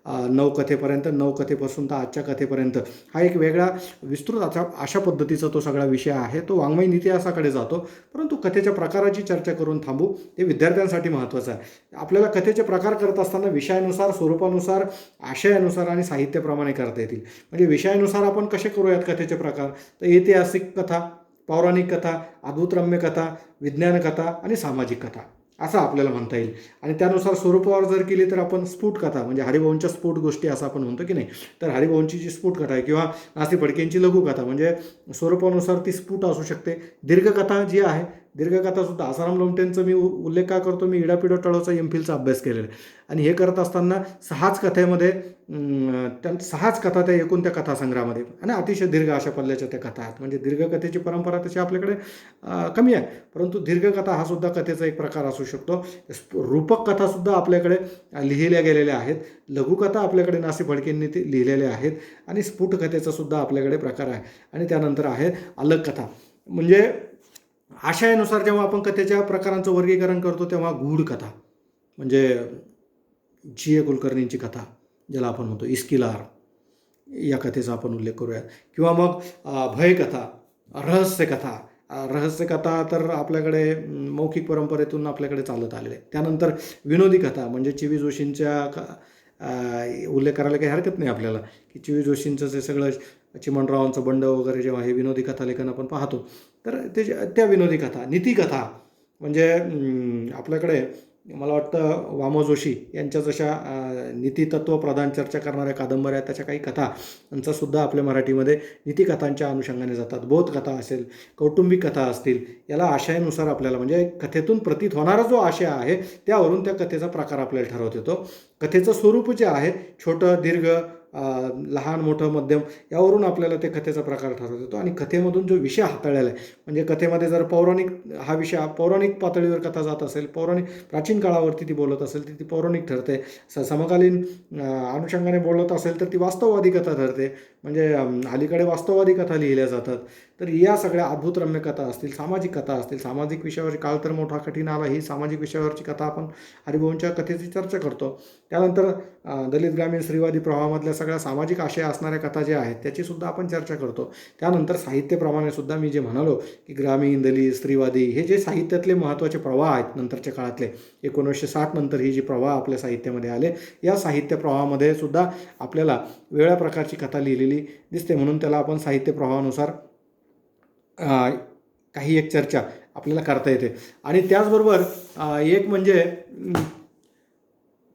नवकथेपर्यंत, नवकथेपासून तर आजच्या कथेपर्यंत हा एक वेगळा विस्तृत अशा पद्धतीचा तो सगळा विषय आहे. तो वाङ्मयीन इतिहासाकडे जातो. परंतु कथेच्या प्रकाराची चर्चा करून थांबू, ते विद्यार्थ्यांसाठी महत्त्वाचं आहे. आपल्याला कथेचे प्रकार करत असताना विषयानुसार, स्वरूपानुसार, आशयानुसार आणि साहित्याप्रमाणे करता येतील. म्हणजे विषयानुसार आपण कसे करूयात कथेचे प्रकार, तर ऐतिहासिक कथा, पौराणिक कथा, अद्भुतरम्य कथा, विज्ञान कथा आणि सामाजिक कथा असं आपल्याला म्हणता येईल. आणि त्यानुसार स्वरूपावर जर केली तर आपण स्फुट कथा, म्हणजे हरिभाऊंच्या स्फुट गोष्टी असं आपण म्हणतो की नाही, तर हरिभाऊंची जी स्फुट कथा आहे किंवा नासी फडकेंची लघुकथा म्हणजे स्वरूपानुसार ती स्फुट असू शकते. दीर्घकथा जी आहे, दीर्घकथासुद्धा आसाराम लोमटेंचं मी उल्लेख का करतो, मी इडापिडो टळोचा एमफिलचा अभ्यास केलेला आहे. आणि हे करत असताना 6च कथेमध्ये त्या 6च कथा त्या एकूण त्या कथासंग्रहामध्ये आणि अतिशय दीर्घ अशा पल्ल्याच्या त्या कथा आहेत. म्हणजे दीर्घकथेची परंपरा तशी आपल्याकडे कमी आहे, परंतु दीर्घकथा हा सुद्धा कथेचा एक प्रकार असू शकतो. रूपक कथासुद्धा आपल्याकडे लिहिल्या गेलेल्या आहेत. लघुकथा आपल्याकडे नासी फडकेंनी ते लिहिलेल्या आहेत. आणि स्फुट कथेचा सुद्धा आपल्याकडे प्रकार आहे. आणि त्यानंतर आहे अलग कथा. म्हणजे आशयानुसार जेव्हा आपण कथेच्या प्रकारांचं वर्गीकरण करतो तेव्हा गूढ कथा म्हणजे जी ए कुलकर्णींची कथा ज्याला आपण म्हणतो इस्किलार, या कथेचा आपण उल्लेख करूयात. किंवा मग भयकथा, रहस्यकथा. रहस्यकथा तर आपल्याकडे मौखिक परंपरेतून आपल्याकडे चालत आलेले. त्यानंतर विनोदी कथा म्हणजे चि.वी. जोशींच्या उल्लेख करायला काही हरकत नाही आपल्याला की चि.वी. जोशींचं जे सगळं चिमणरावांचं बंड वगैरे जेव्हा हे विनोदी कथालेखन आपण पाहतो तर त्या विनोदी कथा. नीतिकथा म्हणजे आपल्याकडे मला वाटतं वामो जोशी यांच्या जशा नीतितत्व प्रधान चर्चा करणाऱ्या कादंबऱ्या आहेत, त्याच्या काही कथा यांचासुद्धा आपल्या मराठीमध्ये नीतिकथांच्या अनुषंगाने जातात. बोधकथा असेल, कौटुंबिक कथा असतील, याला आशयानुसार आपल्याला म्हणजे कथेतून प्रतीत होणारा जो आशय आहे त्यावरून त्या कथेचा प्रकार आपल्याला ठरवता येतो. कथेचं स्वरूप जे आहे छोटं, दीर्घ, लहान, मोठं, मध्यम यावरून आपल्याला ते कथेचा प्रकार ठरवता येतो. आणि कथेमधून जो विषय हाताळलेला आहे म्हणजे कथेमध्ये जर पौराणिक हा विषय पौराणिक पातळीवर कथा जात असेल, पौराणिक प्राचीन काळावरती ती बोलत असेल तर ती पौराणिक ठरते. समकालीन अनुषंगाने बोलत असेल तर ती वास्तववादी कथा ठरते. म्हणजे अलीकडे वास्तववादी कथा लिहिल्या जातात. तर या सगळ्या अद्भुतरम्य कथा असतील, सामाजिक कथा असतील, सामाजिक विषयावरची काळ तर मोठा कठीण आला ही सामाजिक विषयावरची कथा आपण हरिभाऊंच्या कथेची चर्चा करतो. त्यानंतर दलित ग्रामीण स्त्रीवादी प्रवाहामधल्या सगळ्या सामाजिक आशय असणाऱ्या कथा ज्या आहेत त्याचीसुद्धा आपण चर्चा करतो. त्यानंतर साहित्याप्रमाणे सुद्धा मी जे म्हणालो की ग्रामीण, दलित, स्त्रीवादी हे जे साहित्यातले महत्त्वाचे प्रवाह आहेत नंतरच्या काळातले 1960 नंतर ही जी प्रवाह आपल्या साहित्यामध्ये आले, या साहित्य प्रवाहामध्ये सुद्धा आपल्याला वेगळ्या प्रकारची कथा लिहिलेली दिसते. म्हणून त्याला आपण साहित्य प्रवाहानुसार काही एक चर्चा आपल्याला करता येते. आणि त्याचबरोबर एक म्हणजे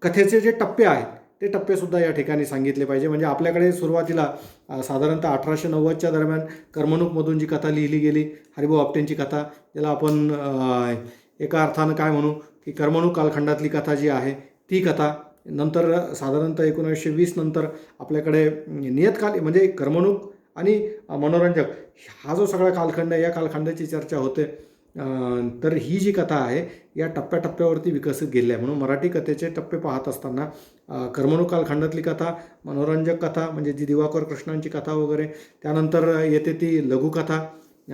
कथेचे जे टप्पे आहेत ते टप्पेसुद्धा या ठिकाणी सांगितले पाहिजे. म्हणजे आपल्याकडे सुरुवातीला साधारणतः 1890च्या दरम्यान कर्मणूकमधून जी कथा लिहिली गेली, हरिभाऊ आपटेंची कथा, ज्याला आपण एका अर्थानं काय म्हणू की कर्मणूक कालखंडातली कथा जी आहे ती कथा. नंतर साधारणतः 1920 नंतर आपल्याकडे नियतकालिक म्हणजे कर्मणूक आणि मनोरंजक हा जो सगळा कालखंड आहे या कालखंडाची चर्चा होते. तर ही जी कथा आहे या टप्प्याटप्प्यावरती विकसित गेली आहे. म्हणून मराठी कथेचे टप्पे पाहत असताना कर्मणूक कालखंडातली कथा, मनोरंजक कथा म्हणजे जी दिवाकर कृष्णांची कथा वगैरे, त्यानंतर येते ती लघुकथा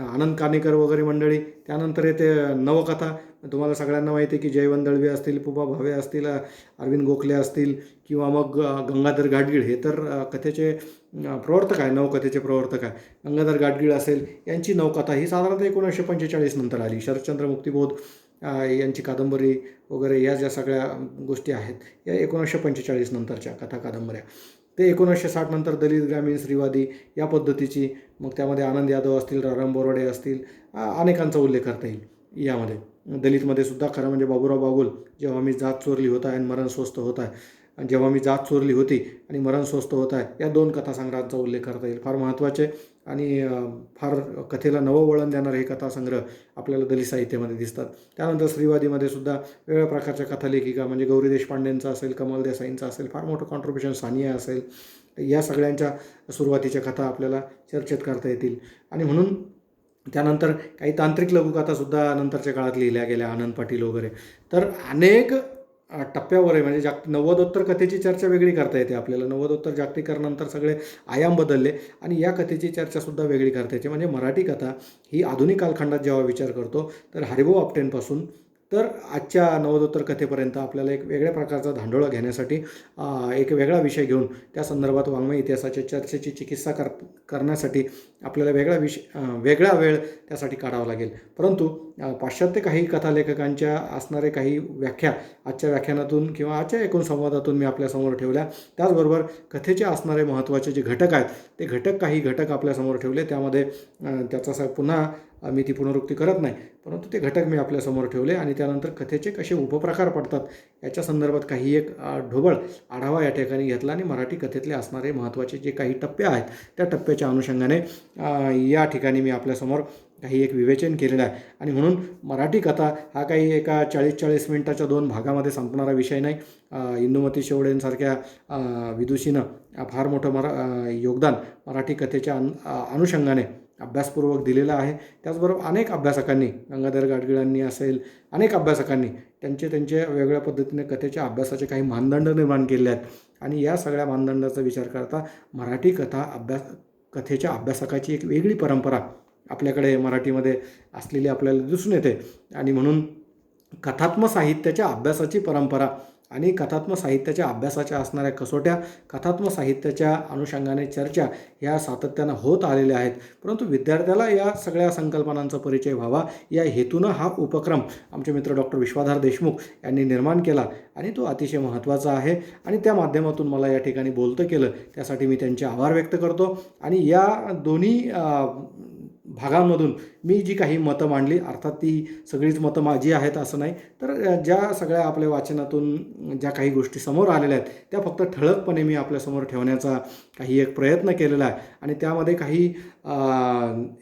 आनंद काणेकर वगैरे मंडळी, त्यानंतर येते नवकथा. तुम्हाला सगळ्यांना माहिती आहे की जयवंत दळवी असतील, पुबा भावे असतील, अरविंद गोखले असतील किंवा मग गंगाधर गाडगीळ हे तर कथेचे प्रवर्तक आहे, नवकथेचे प्रवर्तक आहे. गंगाधर गाडगीळ असेल यांची नवकथा ही साधारणतः 1945 नंतर आली. शरदचंद्र मुक्तिबोध यांची कादंबरी वगैरे या ज्या सगळ्या गोष्टी आहेत या 1945 नंतरच्या कथा कादंबऱ्या. ते 1960 नंतर दलित ग्रामीण स्त्रीवादी या पद्धतीची, मग त्यामध्ये आनंद यादव असतील, राम बोराडे असतील, अनेकांचा उल्लेख करता येईल. यामध्ये दलितमध्ये सुद्धा खरं म्हणजे बाबूराव बागुल, जेव्हा मी जात चोरली होता आणि मरण स्वस्त होत आहे, जेव्हा मी जात चोरली होती आणि मरण स्वस्त होत आहे, या 2 कथासंग्रहांचा उल्लेख करता येईल. फार महत्त्वाचे आणि फार कथेला नवं वळण देणारे हे कथासंग्रह आपल्याला दलित साहित्यामध्ये दिसतात. त्यानंतर स्त्रीवादीमध्ये सुद्धा वेगवेगळ्या प्रकारच्या कथालेखिका म्हणजे गौरी देशपांडेंचा असेल, कमल देसाईंचा असेल, फार मोठं कॉन्ट्रिब्युशन सानिया असेल, या सगळ्यांच्या सुरुवातीच्या कथा आपल्याला चर्चेत करता येतील. आणि म्हणून त्यानंतर काही तांत्रिक लघुकथासुद्धा नंतरच्या काळात लिहिल्या गेल्या, आनंद पाटील वगैरे. तर अनेक टप्प्यावर आहे. म्हणजे नव्वदोत्तर कथेची चर्चा वेगळी करता येते आपल्याला. नव्वदोत्तर जागतिकीकरणानंतर सगळे आयाम बदलले आणि या कथेची चर्चासुद्धा वेगळी करता येते. म्हणजे मराठी कथा ही आधुनिक कालखंडात जेव्हा विचार करतो तर हरिभाऊ आपटेंपासून तर आजच्या नव्वदोत्तर कथेपर्यंत आपल्याला एक वेगळ्या प्रकारचा धांडोळा घेण्यासाठी एक वेगळा विषय घेऊन त्या संदर्भात वाङ्मय इतिहासाच्या चर्चेची चिकित्सा करण्यासाठी आपल्याला वेगळा वेळ त्यासाठी काढावा लागेल. परंतु पाश्चात्य काही कथालेखकांच्या असणारे काही व्याख्या आजच्या व्याख्यानातून किंवा आजच्या एकूण संवादातून मी आपल्यासमोर ठेवल्या. त्याचबरोबर कथेचे असणारे महत्त्वाचे जे घटक आहेत ते काही घटक आपल्यासमोर ठेवले. त्यामध्ये त्याचा पुन्हा मी ती पुनरुक्ती करत नाही, परंतु ते घटक मी आपल्यासमोर ठेवले आणि त्यानंतर कथेचे कसे उपप्रकार पडतात याच्या संदर्भात काही एक ढोबळ आढावा या ठिकाणी घेतला आणि मराठी कथेतले असणारे महत्त्वाचे जे काही टप्पे आहेत त्या टप्प्याच्या अनुषंगाने या ठिकाणी मी आपल्यासमोर काही एक विवेचन केलेलं आहे. आणि म्हणून मराठी कथा हा काही एका 40-40 मिनिटाच्या 2 भागामध्ये संपणारा विषय नाही. इंदुमती शेवडेंसारख्या विदुषीनं फार मोठं योगदान मराठी कथेच्या अनुषंगाने अभ्यासपूर्वक दिलेलं आहे. त्याचबरोबर अनेक अभ्यासकांनी, गंगाधर गाडगिळांनी असेल, अनेक अभ्यासकांनी त्यांचे वेगवेगळ्या पद्धतीने कथेच्या अभ्यासाचे काही मानदंड निर्माण केले आहेत आणि या सगळ्या मानदंडाचा विचार करता मराठी कथेच्या अभ्यासकाची एक वेगळी परंपरा आपल्याकडे मराठीमध्ये असलेली आपल्याला दिसून येते. आणि म्हणून कथात्मक साहित्याच्या अभ्यासाची परंपरा आणि कथात्मक साहित्याच्या अभ्यासाच्या असणाऱ्या कसोट्या, कथात्मक साहित्याच्या अनुषंगाने चर्चा ह्या सातत्यानं होत आलेल्या आहेत. परंतु विद्यार्थ्याला या सगळ्या संकल्पनांचा परिचय व्हावा या हेतूनं हा उपक्रम आमचे मित्र डॉक्टर विश्वाधार देशमुख यांनी निर्माण केला आणि तो अतिशय महत्त्वाचा आहे. आणि त्या माध्यमातून मला या ठिकाणी बोलतं केलं त्यासाठी मी त्यांचे आभार व्यक्त करतो. आणि या दोन्ही भागांमधून मी जी काही मतं मांडली, अर्थात ती सगळीच मतं माझी आहेत असं नाही, तर ज्या सगळ्या आपल्या वाचनातून ज्या काही गोष्टी समोर आलेल्या आहेत त्या फक्त ठळकपणे मी आपल्यासमोर ठेवण्याचा काही एक प्रयत्न केलेला आहे. आणि त्यामध्ये काही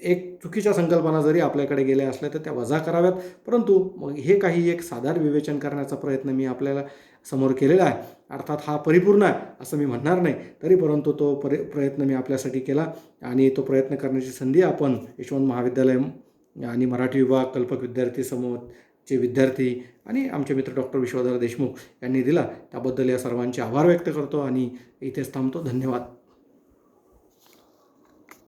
एक चुकीच्या संकल्पना जरी आपल्याकडे गेल्या असल्या तर त्या वजा कराव्यात. परंतु मग हे काही एक साधार विवेचन करण्याचा प्रयत्न मी आपल्याला समोर केलेला आहे. अर्थात हा परिपूर्ण आहे असं मी म्हणणार नाही, तरी परंतु तो प्रयत्न मी आपल्यासाठी केला आणि तो प्रयत्न करण्याची संधी आपण यशवंत महाविद्यालय आणि मराठी विभाग कल्पक विद्यार्थी समूहाचे विद्यार्थी आणि आमचे मित्र डॉक्टर विश्वाधार देशमुख यांनी दिला. त्याबद्दल या सर्वांचे आभार व्यक्त करतो आणि इथेच थांबतो. धन्यवाद.